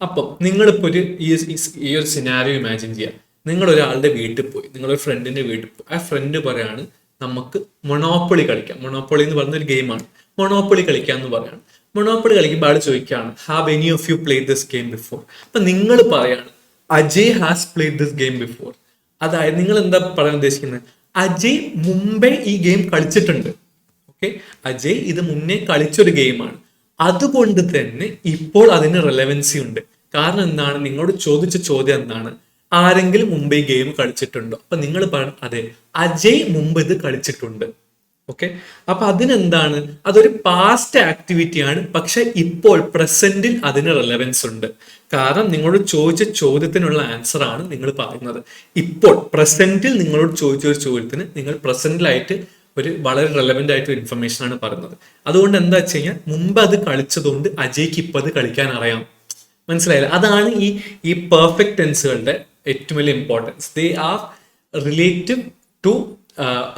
അപ്പം നിങ്ങളിപ്പോ ഈ ഒരു സിനാരിയോ ഇമാജിൻ ചെയ്യാം. നിങ്ങൾ ഒരാളുടെ വീട്ടിൽ പോയി, നിങ്ങളൊരു ഫ്രണ്ടിന്റെ വീട്ടിൽ പോയി. ആ ഫ്രണ്ട് പറയാണ് നമുക്ക് മൊണോപ്പൊളി കളിക്കാം. മൊണോപ്പൊളി എന്ന് പറയുന്ന ഒരു ഗെയിമാണ്. മൊണോപ്പൊളി കളിക്കാം എന്ന് പറയാണ്. മൊണോപ്പൊളി കളിക്കുമ്പോൾ ആൾ ചോദിക്കുകയാണ്, have any of U played this game before? അപ്പൊ നിങ്ങൾ പറയാണ് Ajay has played this game before. അതായത് നിങ്ങൾ എന്താ പറയാൻ ഉദ്ദേശിക്കുന്നത്? അജയ് മുമ്പേ ഈ ഗെയിം കളിച്ചിട്ടുണ്ട്. ഓക്കെ, അജയ് ഇത് മുന്നേ കളിച്ചൊരു ഗെയിമാണ്. അതുകൊണ്ട് തന്നെ ഇപ്പോൾ അതിന് റെലവൻസി ഉണ്ട്. കാരണം എന്താണ്? നിങ്ങളോട് ചോദിച്ച ചോദ്യം എന്താണ്? ആരെങ്കിലും മുമ്പ് ഈ ഗെയിം കളിച്ചിട്ടുണ്ടോ? അപ്പൊ നിങ്ങൾ പറയണം അതെ, അജയ് മുമ്പ് ഇത് കളിച്ചിട്ടുണ്ട്. ഓക്കെ, അപ്പൊ അതിനെന്താണ്? അതൊരു പാസ്റ്റ് ആക്ടിവിറ്റി ആണ്, പക്ഷെ ഇപ്പോൾ പ്രസന്റിൽ അതിന് റെലവൻസ് ഉണ്ട്. കാരണം നിങ്ങളോട് ചോദിച്ച ചോദ്യത്തിനുള്ള ആൻസർ ആണ് നിങ്ങൾ പറയുന്നത്. ഇപ്പോൾ പ്രസന്റിൽ നിങ്ങളോട് ചോദിച്ച ഒരു ചോദ്യത്തിന് നിങ്ങൾ പ്രസന്റിലായിട്ട് ഒരു വളരെ റെലവെന്റ് ആയിട്ട് ഇൻഫർമേഷൻ ആണ് പറയുന്നത്. അതുകൊണ്ട് എന്താ വെച്ച് കഴിഞ്ഞാൽ മുമ്പ് അത് കളിച്ചതുകൊണ്ട് അജയ്ക്ക് ഇപ്പൊ അത് കളിക്കാൻ അറിയാം. മനസ്സിലായില്ല? അതാണ് ഈ പെർഫെക്റ്റ് ടെൻസുകളുടെ ഏറ്റവും വലിയ importance. They are relative to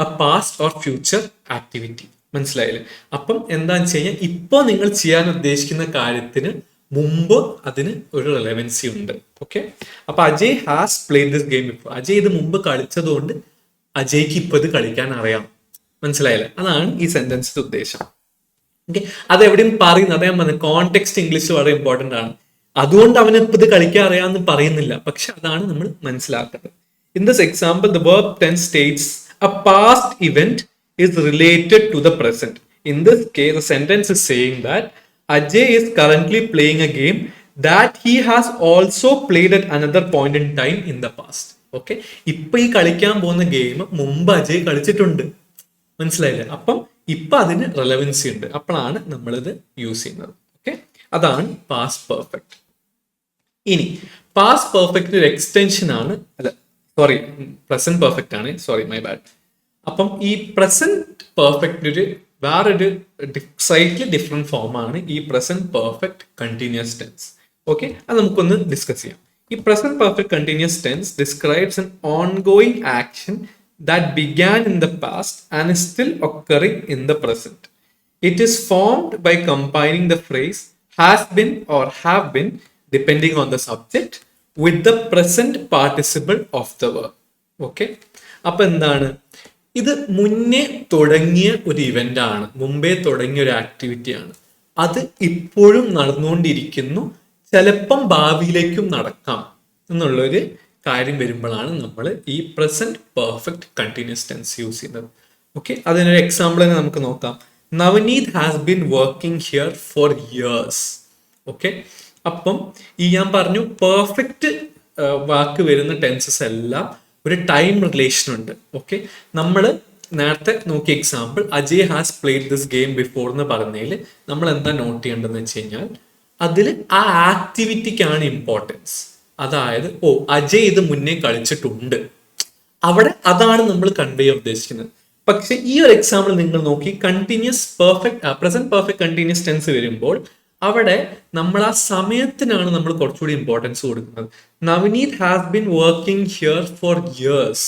a past or future activity. മനസ്സിലായില്ലേ? അപ്പം എന്താന്ന് വെച്ച് കഴിഞ്ഞാൽ ഇപ്പൊ നിങ്ങൾ ചെയ്യാൻ ഉദ്ദേശിക്കുന്ന കാര്യത്തിന് മുമ്പ് അതിന് ഒരു റെലവൻസി ഉണ്ട്. ഓക്കെ, അപ്പൊ Ajay has played this game before. Ajay ഇത് മുമ്പ് കളിച്ചതുകൊണ്ട് അജയ്ക്ക് ഇപ്പൊ ഇത് കളിക്കാൻ അറിയാം. മനസ്സിലായില്ലേ? അതാണ് ഈ സെന്റൻസിന്റെ ഉദ്ദേശം. ഓക്കെ, അതെവിടെയും പറയുന്നത് അദ്ദേഹം പറഞ്ഞു കോണ്ടെക്സ്റ്റ് ഇംഗ്ലീഷ് വളരെ ഇമ്പോർട്ടന്റ് ആണ്. അതുകൊണ്ട് അവന് ഇപ്പൊ ഇത് കളിക്കാൻ അറിയാമെന്ന് പറയുന്നില്ല, പക്ഷെ അതാണ് നമ്മൾ മനസ്സിലാക്കേണ്ടത്. In this example the verb tense states a past event is related to the present. In this case the sentence is saying that Ajay is currently playing a game that he has also played at another point in time in the past. Okay, ഇപ്പൊ ഈ കളിക്കാൻ പോകുന്ന game മുമ്പ് അജയ് കളിച്ചിട്ടുണ്ട്. മനസ്സിലായില്ലേ? അപ്പം ഇപ്പൊ അതിന് റെലവൻസി ഉണ്ട്, അപ്പോഴാണ് നമ്മളിത് യൂസ് ചെയ്യുന്നത്. ഓക്കെ, അതാണ് പാസ്റ്റ് പെർഫെക്റ്റ്. ഇനി പാസ്റ്റ് പെർഫെക്റ്റ് ഒരു എക്സ്റ്റൻഷൻ ആണ്, അല്ല സോറി പ്രസന്റ് പെർഫെക്റ്റ് ആണ്, സോറി മൈ ബാഡ്. അപ്പം ഈ പ്രസന്റ് പെർഫെക്റ്റ് ഒരു വേറൊരു സൈറ്റ്ലി ഡിഫറെന്റ് ഫോമാണ് ഈ present perfect continuous tense. Okay, അത് നമുക്കൊന്ന് ഡിസ്കസ് ചെയ്യാം. ഈ present perfect continuous tense describes an ongoing action that began in the past and is still occurring in the present. It is formed by combining the phrase has been or have been, depending on the subject, with the present participle of the verb. Okay, അപ്പൊ എന്താണ് ഇത്? മുന്നേ തുടങ്ങിയ ഒരു event ആണ്, മുമ്പേ തുടങ്ങിയ ഒരു ആക്ടിവിറ്റി ആണ്. അത് ഇപ്പോഴും നടന്നുകൊണ്ടിരിക്കുന്നു, ചിലപ്പം ഭാവിയിലേക്കും നടക്കാം എന്നുള്ളൊരു കാര്യം വരുമ്പോഴാണ് നമ്മൾ ഈ present perfect continuous tense use ചെയ്യുന്നത്. ഓക്കെ, അതിനൊരു എക്സാമ്പിൾ തന്നെ നമുക്ക് നോക്കാം. Navneet has been working here for years. Okay, അപ്പം ഈ ഞാൻ പറഞ്ഞു പെർഫെക്റ്റ് വാക്ക് വരുന്ന ടെൻസസ് എല്ലാം ഒരു ടൈം റിലേഷൻ ഉണ്ട്. ഓക്കെ, നമ്മൾ നേരത്തെ നോക്കിയ example Ajay has played this game before എന്ന് പറഞ്ഞതിൽ നമ്മൾ എന്താ നോട്ട് ചെയ്യേണ്ടതെന്ന് വെച്ച് കഴിഞ്ഞാൽ അതിൽ ആ ആക്ടിവിറ്റിക്കാണ് ഇമ്പോർട്ടൻസ്. അതായത് അജയ് ഇത് മുന്നേ കളിച്ചിട്ടുണ്ട്, അവിടെ അതാണ് നമ്മൾ കൺവേ ചെയ്യാൻ ഉദ്ദേശിക്കുന്നത്. പക്ഷെ ഈ ഒരു എക്സാമ്പിൾ നിങ്ങൾ നോക്കി continuous perfect present perfect continuous tense വരുമ്പോൾ അവിടെ നമ്മൾ ആ സമയത്തിനാണ് നമ്മൾ കുറച്ചുകൂടി ഇമ്പോർട്ടൻസ് കൊടുക്കുന്നത്. Navneet has been working here for years,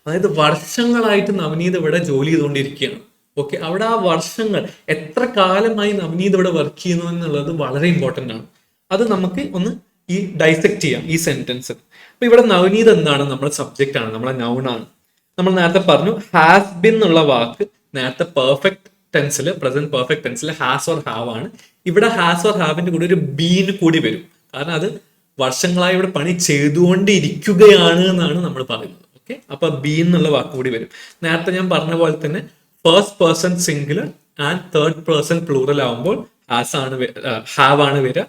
അതായത് വർഷങ്ങളായിട്ട് നവനീത് ഇവിടെ ജോലി ചെയ്തുകൊണ്ടിരിക്കുകയാണ്. ഓക്കെ, അവിടെ ആ വർഷങ്ങൾ എത്ര കാലമായി നവനീത് ഇവിടെ വർക്ക് ചെയ്യുന്നു എന്നുള്ളത് വളരെ ഇമ്പോർട്ടൻ്റ് ആണ്. അത് നമുക്ക് ഒന്ന് ഈ ഡൈസെക്ട് ചെയ്യാം ഈ സെന്റൻസ്. അപ്പൊ ഇവിടെ നവനീത് എന്താണ്? നമ്മുടെ സബ്ജക്റ്റ് ആണ്, നമ്മളെ നൗൺ ആണ്. നമ്മൾ നേരത്തെ പറഞ്ഞു ഹാസ് ബിൻ എന്നുള്ള വാക്ക് നേരത്തെ പെർഫെക്റ്റ് ടെൻസിൽ പ്രസന്റ് പെർഫെക്റ്റ് ടെൻസിൽ ഹാസ് ഓർ ഹാവ് ആണ്. ഇവിടെ ഹാസ് ഓർ ഹാവിന്റെ കൂടെ ഒരു ബീന് കൂടി വരും, കാരണം അത് വർഷങ്ങളായി ഇവിടെ പണി ചെയ്തുകൊണ്ടിരിക്കുകയാണ് എന്നാണ് നമ്മൾ പറയുന്നത്. ഓക്കെ, അപ്പൊ ബീൻ എന്നുള്ള വാക്ക് കൂടി വരും. നേരത്തെ ഞാൻ പറഞ്ഞ പോലെ തന്നെ first person singular and third person plural ആവുമ്പോൾ ഹാവ് ആണ് വരിക.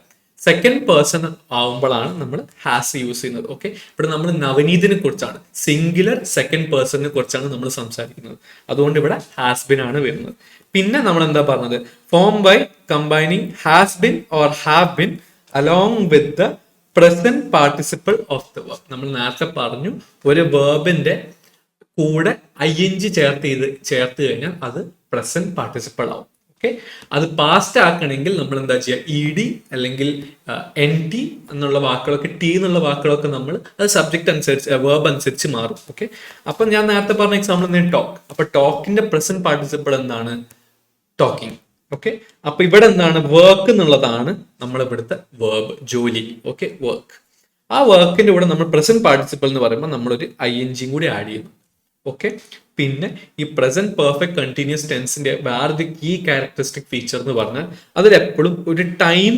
സെക്കൻഡ് പേഴ്സൺ ആവുമ്പോഴാണ് നമ്മൾ ഹാസ് യൂസ് ചെയ്യുന്നത്. ഓക്കെ, ഇവിടെ നമ്മൾ നവനീതിനെ കുറിച്ചാണ്, സിംഗുലർ സെക്കൻഡ് പേഴ്സണിനെ കുറിച്ചാണ് നമ്മൾ സംസാരിക്കുന്നത്. അതുകൊണ്ട് ഇവിടെ ഹാസ് ബിൻ ആണ് വരുന്നത്. പിന്നെ നമ്മൾ എന്താ പറഞ്ഞത്? Form by combining has been or have been along with the present participle of the verb. നമ്മൾ നേരത്തെ പറഞ്ഞു ഒരു വെർബിന്റെ കൂടെ ING ചേർത്ത് കഴിഞ്ഞാൽ അത് പ്രസന്റ് പാർട്ടിസിപ്പിൾ ആവും. ഓക്കെ, അത് പാസ്റ്റ് ആക്കണമെങ്കിൽ നമ്മൾ എന്താ ചെയ്യുക? ED അല്ലെങ്കിൽ NT എന്നുള്ള വാക്കുകളൊക്കെ T എന്നുള്ള വാക്കുകളൊക്കെ നമ്മൾ അത് സബ്ജക്ട് അനുസരിച്ച് വേർബ് അനുസരിച്ച് മാറും. ഓക്കെ, അപ്പൊ ഞാൻ നേരത്തെ പറഞ്ഞ എക്സാമ്പിൾ ടോക്ക്. അപ്പൊ ടോക്കിന്റെ പ്രസന്റ് പാർട്ടിസിപ്പിൾ എന്താണ്? ടോക്കിംഗ്. ഓക്കെ, അപ്പൊ ഇവിടെ എന്താണ്? വർക്ക് എന്നുള്ളതാണ് നമ്മൾ ഇവിടുത്തെ വേർബ്, ജോലി. Okay, work. ആ വർക്കിന്റെ കൂടെ നമ്മൾ പ്രസന്റ് പാർട്ടിസിപ്പിൾ എന്ന് പറയുമ്പോൾ നമ്മളൊരു ING കൂടി ആഡ് ചെയ്യുന്നു. ഓക്കെ, പിന്നെ ഈ പ്രസന്റ് പെർഫെക്റ്റ് കണ്ടിന്യൂസ് ടെൻസിന്റെ വേറൊരു കീ ക്യാരക്ടറിസ്റ്റിക് ഫീച്ചർ എന്ന് പറഞ്ഞാൽ അതിലെപ്പോഴും ഒരു ടൈം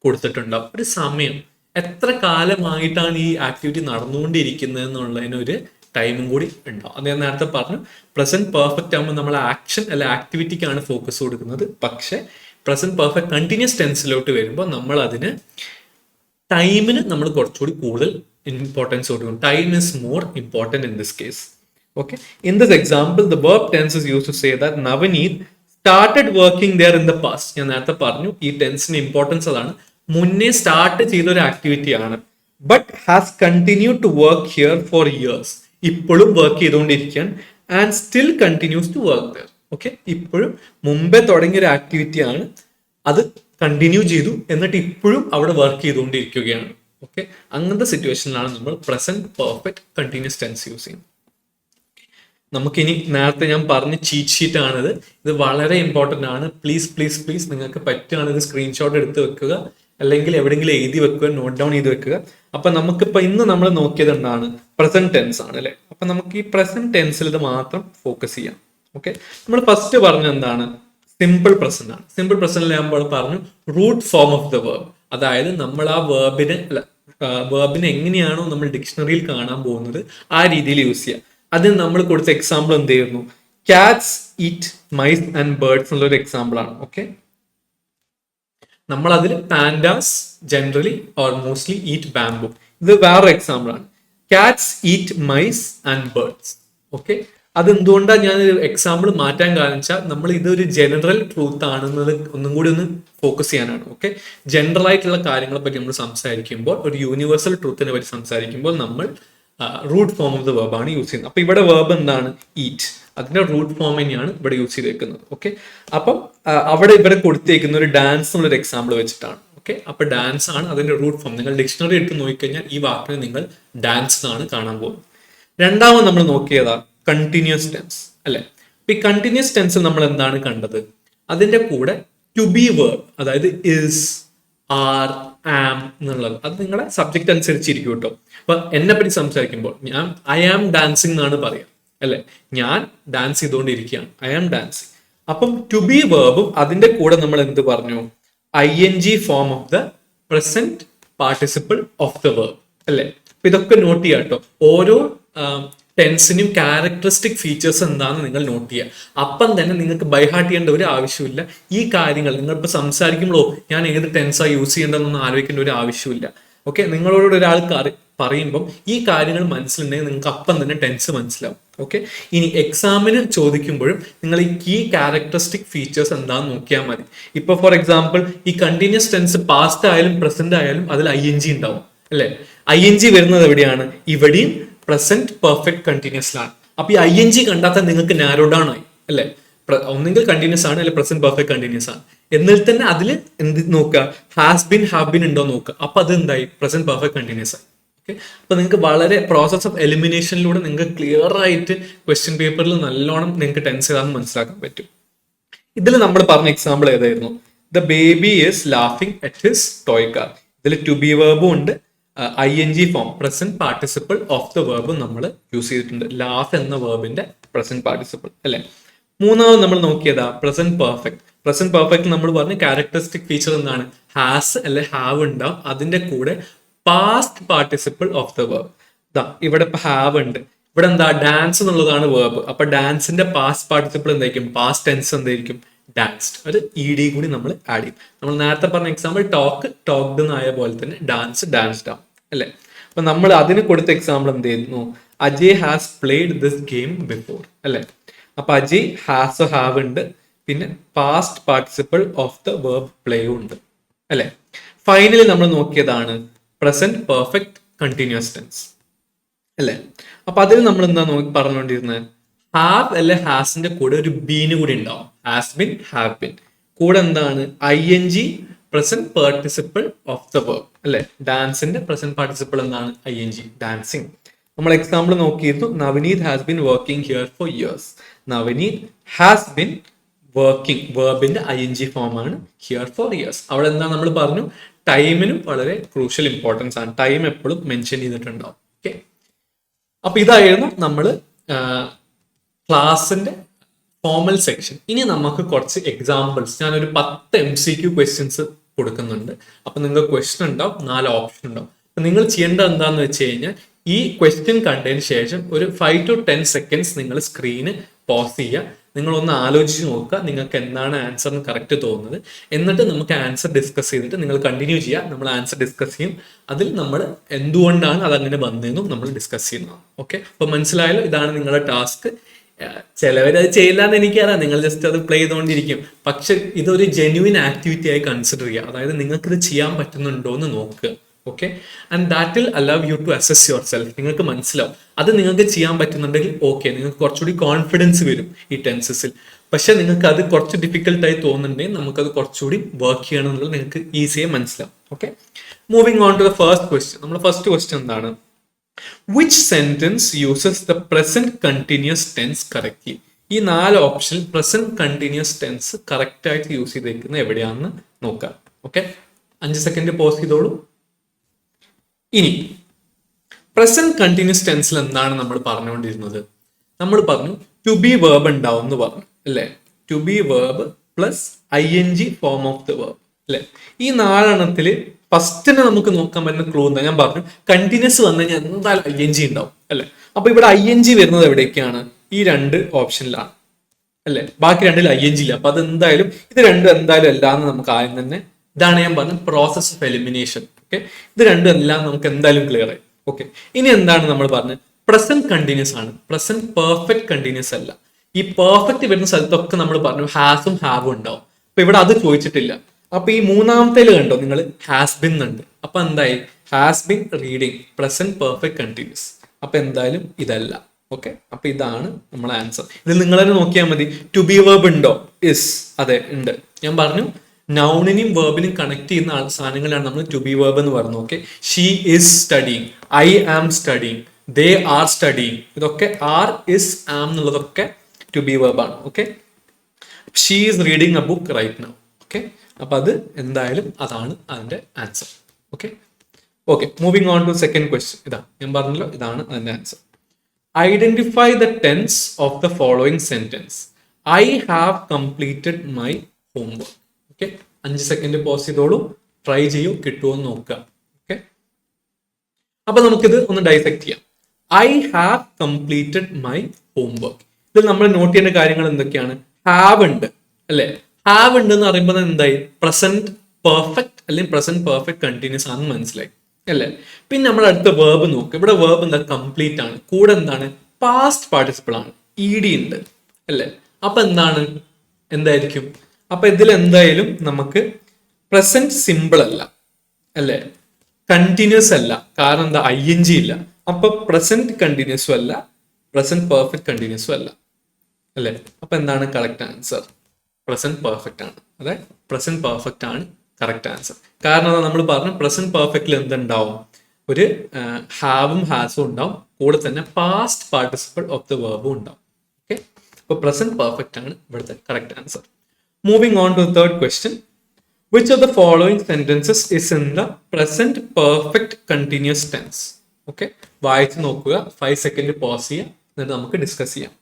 കൊടുത്തിട്ടുണ്ടാവും, ഒരു സമയം. എത്ര കാലമായിട്ടാണ് ഈ ആക്ടിവിറ്റി നടന്നുകൊണ്ടിരിക്കുന്നത് എന്നുള്ളതിനൊരു ടൈമും കൂടി ഉണ്ടാവും. അത് ഞാൻ നേരത്തെ പറഞ്ഞു പ്രസന്റ് പെർഫെക്റ്റ് ആകുമ്പോൾ നമ്മൾ ആക്ഷൻ അല്ല ആക്ടിവിറ്റിക്കാണ് ഫോക്കസ് കൊടുക്കുന്നത്. പക്ഷെ പ്രസന്റ് പെർഫെക്റ്റ് കണ്ടിന്യൂസ് ടെൻസിലോട്ട് വരുമ്പോൾ നമ്മൾ അതിന് ടൈമിന് നമ്മൾ കുറച്ചുകൂടി കൂടുതൽ ഇമ്പോർട്ടൻസ് കൊടുക്കും. Time is more important in this case. Okay, in this example the verb tense is used to say that Navaneet started working there in the past. ഞാൻ നേരത്തെ പറഞ്ഞു ഈ ടെൻസിന് ഇമ്പോർട്ടൻസ് അതാണ്, മുന്നേ സ്റ്റാർട്ട് ചെയ്ത ഒരു ആക്ടിവിറ്റി ആണ്. But has continue to work here for years, ഇപ്പോഴും വർക്ക് ചെയ്തുകൊണ്ടിരിക്കുകയാണ്. And still continuous to work there. Okay, ഇപ്പോഴും മുമ്പേ തുടങ്ങിയ ഒരു ആക്ടിവിറ്റി ആണ്, അത് കണ്ടിന്യൂ ചെയ്തു, എന്നിട്ട് ഇപ്പോഴും അവിടെ വർക്ക് ചെയ്തുകൊണ്ടിരിക്കുകയാണ്. ഓക്കെ, അങ്ങനത്തെ സിറ്റുവേഷനിലാണ് നമ്മൾ present perfect continuous tense use ചെയ്യുന്നത്. നമുക്കിനി നേരത്തെ ഞാൻ പറഞ്ഞ ചീറ്റ് ഷീറ്റ് ആണിത്. ഇത് വളരെ ഇമ്പോർട്ടൻ്റ് ആണ്. പ്ലീസ് പ്ലീസ് പ്ലീസ് നിങ്ങൾക്ക് പറ്റുകയാണ് ഇത് സ്ക്രീൻഷോട്ട് എടുത്ത് വെക്കുക, അല്ലെങ്കിൽ എവിടെയെങ്കിലും എഴുതി വെക്കുക, നോട്ട് ഡൗൺ ചെയ്ത് വെക്കുക. അപ്പൊ നമുക്കിപ്പോൾ ഇന്ന് നമ്മൾ നോക്കിയത് എന്താണ്? പ്രസന്റ് ടെൻസ് ആണ് അല്ലെ. അപ്പൊ നമുക്ക് ഈ പ്രസന്റ് ടെൻസിൽ ഇത് മാത്രം ഫോക്കസ് ചെയ്യാം. ഓക്കെ, നമ്മൾ ഫസ്റ്റ് പറഞ്ഞ എന്താണ്? സിമ്പിൾ പ്രസന്റ് ആണ്. സിമ്പിൾ പ്രസന്റിൽ നമ്മൾ പറഞ്ഞു root form of the verb, അതായത് നമ്മൾ ആ വേർബിനെ വേർബിനെ എങ്ങനെയാണോ നമ്മൾ ഡിക്ഷണറിയിൽ കാണാൻ പോകുന്നത് ആ രീതിയിൽ യൂസ് ചെയ്യുക. അതിന് നമ്മൾ കൊടുത്ത എക്സാമ്പിൾ എന്ത് ചെയ്യുന്നു? Cats eat mice and birds എന്നുള്ളൊരു എക്സാമ്പിൾ ആണ്. ഓക്കെ, നമ്മൾ അതിൽ pandas generally or mostly eat bamboo. ഇത് വേറൊരു എക്സാമ്പിൾ ആണ്. Cats eat mice and birds. Okay, അതെന്തുകൊണ്ടാണ് ഞാൻ എക്സാമ്പിൾ മാറ്റാൻ കാരണം വെച്ചാൽ നമ്മൾ ഇതൊരു ജനറൽ ട്രൂത്ത് ആണെന്നത് ഒന്നും കൂടി ഒന്ന് ഫോക്കസ് ചെയ്യാനാണ്. ഓക്കെ, ജനറൽ ആയിട്ടുള്ള കാര്യങ്ങളെ പറ്റി നമ്മൾ സംസാരിക്കുമ്പോൾ, ഒരു യൂണിവേഴ്സൽ ട്രൂത്തിനെ പറ്റി സംസാരിക്കുമ്പോൾ നമ്മൾ root form of the verb ആണ് യൂസ് ചെയ്യുന്നത്. അപ്പൊ ഇവിടെ വേർബ് എന്താണ്? ഈറ്റ്. അതിന്റെ റൂട്ട് ഫോം തന്നെയാണ് ഇവിടെ യൂസ് ചെയ്തേക്കുന്നത്. ഓക്കെ, അപ്പം അവിടെ ഇവിടെ കൊടുത്തേക്കുന്ന ഒരു ഡാൻസ് എന്നുള്ളൊരു എക്സാമ്പിൾ വെച്ചിട്ടാണ്. ഓക്കെ, അപ്പൊ ഡാൻസ് ആണ് അതിന്റെ റൂട്ട് ഫോം. നിങ്ങൾ ഡിക്ഷണറി എടുത്ത് നോക്കിക്കഴിഞ്ഞാൽ ഈ വാക്കിന് നിങ്ങൾ ഡാൻസ് എന്നാണ് കാണാൻ പോകുന്നത്. രണ്ടാമത് നമ്മൾ നോക്കിയതാ കണ്ടിന്യൂസ് ടെൻസ് അല്ലെ. അപ്പൊ ഈ കണ്ടിന്യൂസ് ടെൻസ് നമ്മൾ എന്താണ് കണ്ടത്? അതിന്റെ കൂടെ ടു ബി വേർബ്, അതായത് ഇസ്, ആർ, ആം എന്നുള്ളത്, അത് നിങ്ങളുടെ സബ്ജക്ട് അനുസരിച്ചിരിക്കും കേട്ടോ. അപ്പൊ എന്നെ പറ്റി സംസാരിക്കുമ്പോൾ ഞാൻ ഐ ആം ഡാൻസിങ് എന്നാണ് പറയാം അല്ലെ. ഞാൻ ഡാൻസ് ചെയ്തുകൊണ്ടിരിക്കുകയാണ്, ഐ ആം ഡാൻസിങ്. അപ്പം ടു ബി വേർബും അതിന്റെ കൂടെ നമ്മൾ എന്ത് പറഞ്ഞു? ING form of the present participle of the verb അല്ലെ. അപ്പൊ ഇതൊക്കെ നോട്ട് ചെയ്യാം കേട്ടോ. ഓരോ ടെൻസിനും ക്യാരക്ടറിസ്റ്റിക് ഫീച്ചേഴ്സ് എന്താണെന്ന് നിങ്ങൾ നോട്ട് ചെയ്യുക. അപ്പം തന്നെ നിങ്ങൾക്ക് ബൈഹാർട്ട് ചെയ്യേണ്ട ഒരു ആവശ്യമില്ല. ഈ കാര്യങ്ങൾ നിങ്ങളിപ്പോൾ സംസാരിക്കുമ്പോഴോ ഞാൻ ഏത് ടെൻസാണ് യൂസ് ചെയ്യേണ്ടതെന്നൊന്നും ആലോചിക്കേണ്ട ഒരു ആവശ്യമില്ല. ഓക്കെ, നിങ്ങളോട് ഒരാൾ പറയുമ്പം ഈ കാര്യങ്ങൾ മനസ്സിലുണ്ടെങ്കിൽ നിങ്ങൾക്ക് അപ്പം തന്നെ ടെൻസ് മനസ്സിലാവും. ഓക്കെ, ഇനി എക്സാമിന് ചോദിക്കുമ്പോഴും നിങ്ങൾ ഈ കീ ക്യാരക്ടറിസ്റ്റിക് ഫീച്ചേഴ്സ് എന്താണെന്ന് നോക്കിയാൽ മതി. ഇപ്പൊ ഫോർ എക്സാമ്പിൾ ഈ കണ്ടിന്യൂസ് ടെൻസ് പാസ്റ്റ് ആയാലും പ്രസന്റ് ആയാലും അതിൽ ING ഉണ്ടാവും അല്ലെ. ING വരുന്നത് എവിടെയാണ്? ഇവിടെയും പ്രസന്റ് പെർഫെക്റ്റ് കണ്ടിന്യൂസിലാണ്. അപ്പൊ ഈ ING കണ്ടാൽ നിങ്ങൾക്ക് നാരോ ഡൗൺ ആയി അല്ലെ. ഒന്നെങ്കിൽ കണ്ടിന്യൂസ് ആണ് അല്ലെങ്കിൽ പ്രസന്റ് പെർഫെക്റ്റ് കണ്ടിന്യൂസ് ആണ്. എന്നിൽ തന്നെ അതിൽ എന്ത് നോക്കുക? ഹാസ് ബിൻ, ഹാവ് ബിൻ ഉണ്ടോ നോക്കുക. അപ്പൊ അത് എന്തായി? പ്രസന്റ് പെർഫെക്റ്റ് കണ്ടിന്യൂസ് ആയി. ഓക്കെ, അപ്പൊ നിങ്ങൾക്ക് വളരെ പ്രോസസ് ഓഫ് എലിമിനേഷനിലൂടെ നിങ്ങൾക്ക് ക്ലിയർ ആയിട്ട് ക്വസ്റ്റ്യൻ പേപ്പറിൽ നല്ലോണം നിങ്ങൾക്ക് ടെൻസ് ഏതാണെന്ന് മനസ്സിലാക്കാൻ പറ്റും. ഇതിൽ നമ്മൾ പറഞ്ഞ എക്സാമ്പിൾ ഏതായിരുന്നു? The baby is laughing at his toy car. ഇതിൽ ടു ബി വേർബും ഉണ്ട്, ING form present participle of the വേർബും നമ്മൾ യൂസ് ചെയ്തിട്ടുണ്ട്. ലാഫ് എന്ന വേർബിന്റെ പ്രസന്റ് പാർട്ടിസിപ്പിൾ അല്ലെ. മൂന്നാമത് നമ്മൾ നോക്കിയതാ പ്രസന്റ് പെർഫെക്റ്റ്. പ്രസന്റ് പെർഫെക്റ്റ് നമ്മൾ പറഞ്ഞ ക്യാരക്ടറിസ്റ്റിക് ഫീച്ചർ എന്താണ്? ഹാസ് അല്ലെ ഹാവ് ഉണ്ടാവും. അതിന്റെ കൂടെ past participle of the verb. ഇവിടെ ഇപ്പൊ ഹാവ് ഉണ്ട്, ഇവിടെ എന്താ? ഡാൻസ് എന്നുള്ളതാണ് വേർബ്. അപ്പൊ ഡാൻസിന്റെ പാസ്റ്റ് പാർട്ടിസിപ്പിൾ എന്തായിരിക്കും? പാസ്റ്റ് ടെൻസ് എന്തായിരിക്കും? ഡാൻസ്ഡ്. ഒരു ED കൂടി നമ്മൾ ആഡ് ചെയ്യും. നമ്മൾ നേരത്തെ പറഞ്ഞ എക്സാമ്പിൾ ടോക്ക്, ടോക്ഡ് എന്നായ പോലെ തന്നെ ഡാൻസ്, ഡാൻസ്ഡ് ആവും അല്ലെ. അപ്പൊ നമ്മൾ അതിന് കൊടുത്ത എക്സാമ്പിൾ എന്ത് ചെയ്യുന്നു? Ajay has played this game before അല്ലെ. അപ്പൊ അജയ് ഹാസ് ഹാവ് ഉണ്ട്, പിന്നെ past participle of the verb play ഉണ്ട് അല്ലെ. ഫൈനലി നമ്മൾ നോക്കിയതാണ് പ്രസന്റ് പെർഫെക്റ്റ് കണ്ടിന്യൂസ് ടെൻസ് അല്ലെ. അപ്പൊ അതിൽ നമ്മൾ എന്താ പറഞ്ഞുകൊണ്ടിരുന്നത്? ഹാവ് അല്ലെ ഹാസിന്റെ കൂടെ ഒരു ബീന് കൂടി ഉണ്ടാവും. Has been, have been. കൂടെ എന്താണ്? ING present participle of the verb അല്ലെ. ഡാൻസിന്റെ പ്രസന്റ് പാർട്ടിസിപ്പിൾ എന്താണ്? ING, dancing. നമ്മൾ എക്സാമ്പിൾ നോക്കിയിരുന്നു. Navneet has been working here for years. Navneet has been working, വേർബിന്റെ ING ഫോം ആണ് ഹിയർ ഫോർ ഇയേഴ്സ്. അവിടെ എന്താ നമ്മൾ പറഞ്ഞു? ടൈമിനും വളരെ ക്രൂഷ്യൽ ഇമ്പോർട്ടൻസ് ആണ്. ടൈം എപ്പോഴും മെൻഷൻ ചെയ്തിട്ടുണ്ടാവും. ഓക്കെ, അപ്പൊ ഇതായിരുന്നു നമ്മൾ ക്ലാസിന്റെ ഫോമൽ സെക്ഷൻ. ഇനി നമുക്ക് കുറച്ച് എക്സാമ്പിൾസ്, ഞാനൊരു 10 MCQ ക്വസ്റ്റ്യൻസ് കൊടുക്കുന്നുണ്ട്. അപ്പൊ നിങ്ങൾക്ക് ക്വസ്റ്റ്യൻ ഉണ്ടാവും, 4 ഓപ്ഷൻ ഉണ്ടാവും. അപ്പൊ നിങ്ങൾ ചെയ്യേണ്ടത് എന്താന്ന് വെച്ച് കഴിഞ്ഞാൽ ഈ ക്വസ്റ്റ്യൻ കണ്ടതിന് ശേഷം ഒരു 5 to 10 seconds നിങ്ങൾ സ്ക്രീന് പോസ് ചെയ്യുക. നിങ്ങളൊന്ന് ആലോചിച്ച് നോക്കുക നിങ്ങൾക്ക് എന്താണ് ആൻസറിന് കറക്റ്റ് തോന്നുന്നത്. എന്നിട്ട് നമുക്ക് ആൻസർ ഡിസ്കസ് ചെയ്തിട്ട് നിങ്ങൾ കണ്ടിന്യൂ ചെയ്യുക. നമ്മൾ ആൻസർ ഡിസ്കസ് ചെയ്യും. അതിൽ നമ്മൾ എന്തുകൊണ്ടാണ് അതങ്ങനെ വന്നതെന്നും നമ്മൾ ഡിസ്കസ് ചെയ്യുന്നതാണ്. ഓക്കെ, അപ്പൊ മനസ്സിലായല്ലോ? ഇതാണ് നിങ്ങളുടെ ടാസ്ക്. ചിലവരത് ചെയ്യില്ല എന്ന് എനിക്കറിയാം, നിങ്ങൾ ജസ്റ്റ് അത് പ്ലേ ചെയ്തുകൊണ്ടിരിക്കും. പക്ഷെ ഇതൊരു ജെന്യുവിൻ ആക്ടിവിറ്റി ആയി കൺസിഡർ ചെയ്യുക. അതായത് നിങ്ങൾക്ക് ഇത് ചെയ്യാൻ പറ്റുന്നുണ്ടോ എന്ന് നോക്കുക. Okay, and that will allow you to assess yourself. നിങ്ങൾക്ക് മനസ്സിലാവും അത് നിങ്ങൾക്ക് ചെയ്യാൻ പറ്റുന്നുണ്ടെങ്കിൽ ഓക്കെ, നിങ്ങൾക്ക് കുറച്ചുകൂടി കോൺഫിഡൻസ് വരും ഈ ടെൻസസിൽ. പക്ഷെ നിങ്ങൾക്ക് അത് കുറച്ച് ഡിഫിക്കൽട്ടായി തോന്നുന്നുണ്ടെങ്കിൽ നമുക്കത് കുറച്ചുകൂടി വർക്ക് ചെയ്യണം എന്നുള്ളത് നിങ്ങൾക്ക് ഈസിയായി മനസ്സിലാവും. Okay, moving on to the first question. നമ്മുടെ ഫസ്റ്റ് ക്വസ്റ്റ്യൻ എന്താണ്? Which sentence uses the present continuous tense correctly? ഈ 4 ഓപ്ഷനിൽ പ്രസന്റ് കണ്ടിന്യൂസ് ടെൻസ് കറക്റ്റ് ആയിട്ട് യൂസ് ചെയ്തിരിക്കുന്നത് എവിടെയാണെന്ന് നോക്കാം. ഓക്കെ, 5 സെക്കൻഡ് പോസ് ചെയ്തോളൂ. ഇനി പ്രസന്റ് കണ്ടിന്യൂസ് ടെൻസിൽ എന്താണ് നമ്മൾ പറഞ്ഞുകൊണ്ടിരുന്നത്? നമ്മൾ പറഞ്ഞു ടു ബി വേർബ് ഉണ്ടാവും എന്ന് പറഞ്ഞു അല്ലേ. To be verb plus ING form of the verb അല്ലെ. ഈ 4 ഫസ്റ്റിനെ നമുക്ക് നോക്കാൻ പറ്റുന്ന ക്ലൂ എന്താ, ഞാൻ പറഞ്ഞു കണ്ടിന്യൂസ് വന്നു കഴിഞ്ഞാൽ എന്തായാലും ING ഉണ്ടാവും അല്ലെ. അപ്പൊ ഇവിടെ ING വരുന്നത് എവിടേക്കാണ്, ഈ 2 ഓപ്ഷനിലാണ് അല്ലെ. ബാക്കി 2 ING ഇല്ല. അപ്പൊ അത് എന്തായാലും ഇത് 2 എന്തായാലും അല്ല എന്ന് നമുക്ക് ആദ്യം തന്നെ, ഇതാണ് ഞാൻ പറഞ്ഞ പ്രോസസ് ഓഫ് എലിമിനേഷൻ. ഓക്കെ, ഇത് 2 എല്ലാം നമുക്ക് എന്തായാലും ക്ലിയർ ആയി. ഓക്കെ, ഇനി എന്താണ് നമ്മൾ പറഞ്ഞത്, പ്രസന്റ് കണ്ടിന്യൂസ് ആണ്, പ്രസന്റ് പെർഫെക്റ്റ് കണ്ടിന്യൂസ് അല്ല. ഈ പെർഫെക്റ്റ് വരുന്ന സ്ഥലത്തൊക്കെ നമ്മൾ പറഞ്ഞു ഹാസും ഹാവും ഉണ്ടാവും. അപ്പൊ ഇവിടെ അത് ചോദിച്ചിട്ടില്ല. അപ്പൊ ഈ 3-ാമത്തേല് കണ്ടോ നിങ്ങൾ ഹാസ് ബിൻ ഉണ്ട്. അപ്പൊ എന്തായി, has been reading present perfect continuous. അപ്പൊ എന്തായാലും ഇതല്ല. ഓക്കെ, അപ്പൊ ഇതാണ് നമ്മളെ ആൻസർ. ഇത് നിങ്ങൾ തന്നെ നോക്കിയാൽ മതി. ടു ബി വേർബ് ഉണ്ടോ, ഇസ്, അതെ ഉണ്ട്. ഞാൻ പറഞ്ഞു നൗണിനെയും വേർബിനെയും കണക്ട് ചെയ്യുന്ന സാധനങ്ങളാണ് നമ്മൾ ടു ബി വേർബ് എന്ന് പറഞ്ഞു. Okay, she is studying, I am studying, they are studying, ഇതൊക്കെ ആർ ഇസ് ആം എന്നുള്ളതൊക്കെ ടു ബി വേർബ് ആണ്. Okay, she is reading a book right now. Okay, അപ്പൊ അത് എന്തായാലും അതാണ് അതിന്റെ answer. Okay okay moving on to second question. ഇതാ ഞാൻ പറഞ്ഞല്ലോ, ഇതാണ് അതിന്റെ answer. Identify the tense of the following sentence. I have completed my homework. Okay, 5 second pause ചെയ്തോളൂ, ട്രൈ ചെയ്യൂ, കിട്ടുമോ എന്ന് നോക്കുക. ഓക്കെ, അപ്പൊ നമുക്കിത് ഒന്ന് ഡൈസെക്ട് ചെയ്യാം. I have completed my homework. ഇതിൽ നമ്മൾ നോട്ട് ചെയ്യേണ്ട കാര്യങ്ങൾ എന്തൊക്കെയാണ്, ഹാവ് ഉണ്ട് അല്ലെ. ഹാവ് ഉണ്ട് എന്ന് പറയുമ്പോൾ എന്തായി, പ്രസന്റ് പെർഫെക്റ്റ് അല്ലെങ്കിൽ പ്രസന്റ് പെർഫെക്റ്റ് കണ്ടിന്യൂസ് ആണെന്ന് മനസ്സിലായി അല്ലെ. പിന്നെ നമ്മൾ അടുത്ത വേർബ് നോക്കുക. ഇവിടെ വേർബ് എന്താ, കംപ്ലീറ്റ് ആണ്. കൂടെ എന്താണ്, പാസ്റ്റ് പാർട്ടിസിപ്പിൾ ആണ്, ED ഉണ്ട് അല്ലെ. അപ്പൊ എന്താണ്, എന്തായിരിക്കും, അപ്പൊ ഇതിൽ എന്തായാലും നമുക്ക് പ്രസന്റ് സിമ്പിൾ അല്ല അല്ലെ, കണ്ടിന്യൂസ് അല്ല, കാരണം എന്താ ING ഇല്ല. അപ്പൊ പ്രസന്റ് കണ്ടിന്യൂസും അല്ല, പ്രസന്റ് പെർഫെക്റ്റ് കണ്ടിന്യൂസും അല്ല അല്ലെ. അപ്പൊ എന്താണ് കറക്റ്റ് ആൻസർ, പ്രസന്റ് പെർഫെക്റ്റ് ആണ്. അതെ, പ്രസന്റ് പെർഫെക്റ്റ് ആണ് കറക്റ്റ് ആൻസർ. കാരണം നമ്മൾ പറഞ്ഞു പ്രസന്റ് പെർഫെക്റ്റിൽ എന്തുണ്ടാവും, ഒരു ഹാവും ഹാസും ഉണ്ടാവും, കൂടെ തന്നെ പാസ്റ്റ് പാർട്ടിസിപ്പിൾ ഓഫ് ദ വേർബും ഉണ്ടാവും. ഓക്കെ, അപ്പൊ പ്രസന്റ് പെർഫെക്റ്റ് ആണ് ഇവിടുത്തെ correct answer. Moving on to third question. Which of the following sentences is in the present perfect continuous tense. Okay, വായിച്ച് നോക്കുക, 5 സെക്കൻഡ് പോസ് ചെയ്യുക, എന്നിട്ട് നമുക്ക് ഡിസ്കസ് ചെയ്യാം.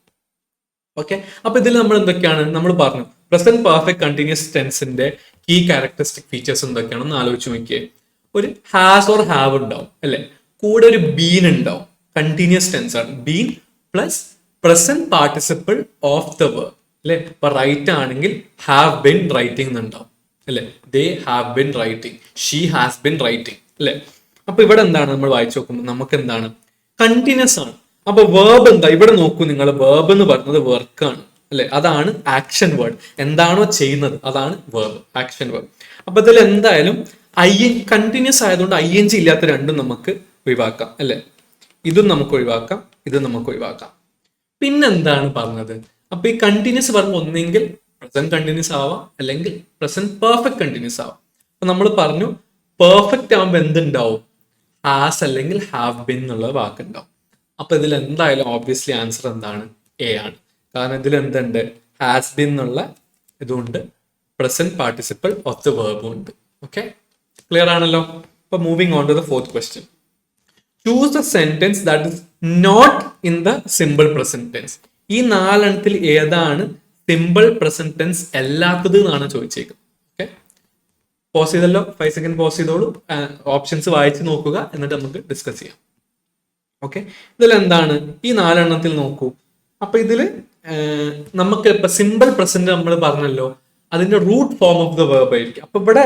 ഓക്കെ, അപ്പൊ ഇതിൽ നമ്മൾ എന്തൊക്കെയാണ് നമ്മൾ പറഞ്ഞു, പ്രസന്റ് പെർഫെക്റ്റ് കണ്ടിന്യൂസ് ടെൻസിന്റെ കീ ക്യാരക്ടറിസ്റ്റിക് ഫീച്ചേഴ്സ് എന്തൊക്കെയാണെന്ന് ആലോചിച്ച് നോക്കിയേ. ഒരു ഹാസ് ഓർ ഹാവ് ഉണ്ടാവും അല്ലെ, കൂടെ ഒരു ബീൻ ഉണ്ടാവും, കണ്ടിന്യൂസ് ടെൻസ് ആണ്. Been plus present participle of the verb അല്ലെ. ഇപ്പൊ റൈറ്റ് ആണെങ്കിൽ ഹാവ് ബിൻ റൈറ്റിംഗ് എന്നുണ്ടാവും അല്ലെ, they have been writing, she has been writing അല്ലെ. അപ്പൊ ഇവിടെ എന്താണ് നമ്മൾ വായിച്ചു നോക്കുമ്പോൾ നമുക്ക് എന്താണ്, കണ്ടിന്യൂസ് ആണ്. അപ്പൊ വേർബ് എന്താ, ഇവിടെ നോക്കൂ നിങ്ങൾ, വേർബ് എന്ന് പറയുന്നത് വർക്കാണ് അല്ലെ, അതാണ് ആക്ഷൻ വേർഡ്. എന്താണോ ചെയ്യുന്നത് അതാണ് വേർബ്, ആക്ഷൻ വേർഡ്. അപ്പൊ ഇതിൽ എന്തായാലും കണ്ടിന്യൂസ് ആയതുകൊണ്ട് ING ഇല്ലാത്ത രണ്ടും നമുക്ക് ഒഴിവാക്കാം അല്ലെ. ഇതും നമുക്ക് ഒഴിവാക്കാം, ഇതും നമുക്ക് ഒഴിവാക്കാം. പിന്നെന്താണ് പറഞ്ഞത്, അപ്പൊ ഈ കണ്ടിന്യൂസ് പറയുമ്പോൾ ഒന്നെങ്കിൽ പ്രസന്റ് കണ്ടിന്യൂസ് ആവാം, അല്ലെങ്കിൽ പ്രസന്റ് പെർഫെക്റ്റ് കണ്ടിന്യൂസ് ആവാം. അപ്പൊ നമ്മൾ പറഞ്ഞു പെർഫെക്റ്റ് ആകുമ്പോൾ എന്തുണ്ടാവും, ഹാസ് അല്ലെങ്കിൽ ഹാവ് ബിൻ എന്നുള്ള വാക്കുണ്ടാവും. അപ്പൊ ഇതിൽ എന്തായാലും ഓബ്വിയസ്ലി ആൻസർ എന്താണ്, A ആണ്. കാരണം ഇതിൽ എന്തുണ്ട്, ഹാസ് ബിൻ എന്നുള്ള ഇതുണ്ട്, പ്രസന്റ് പാർട്ടിസിപ്പിൾ ഓഫ് ദ വേർബും ഉണ്ട്. ഓക്കെ, ക്ലിയർ ആണല്ലോ. അപ്പൊ moving on to the fourth question. Choose the sentence that is not in the simple present tense. ഈ 4 ഏതാണ് സിമ്പിൾ പ്രസന്റ് ടെൻസ് അല്ലാത്തത് എന്നാണ് ചോദിച്ചേക്കുന്നത്. ഓക്കെ, പോസ് ചെയ്തല്ലോ, 5 സെക്കൻഡ് പോസ് ചെയ്തോളൂ, ഓപ്ഷൻസ് വായിച്ച് നോക്കുക, എന്നിട്ട് നമുക്ക് ഡിസ്കസ് ചെയ്യാം. ഓക്കെ, ഇതിൽ എന്താണ്, ഈ 4 നോക്കൂ. അപ്പൊ ഇതില് നമുക്ക് ഇപ്പൊ സിമ്പിൾ പ്രസന്റ് നമ്മൾ പറഞ്ഞല്ലോ, അതിന്റെ root form of the verb ആയിരിക്കും. അപ്പൊ ഇവിടെ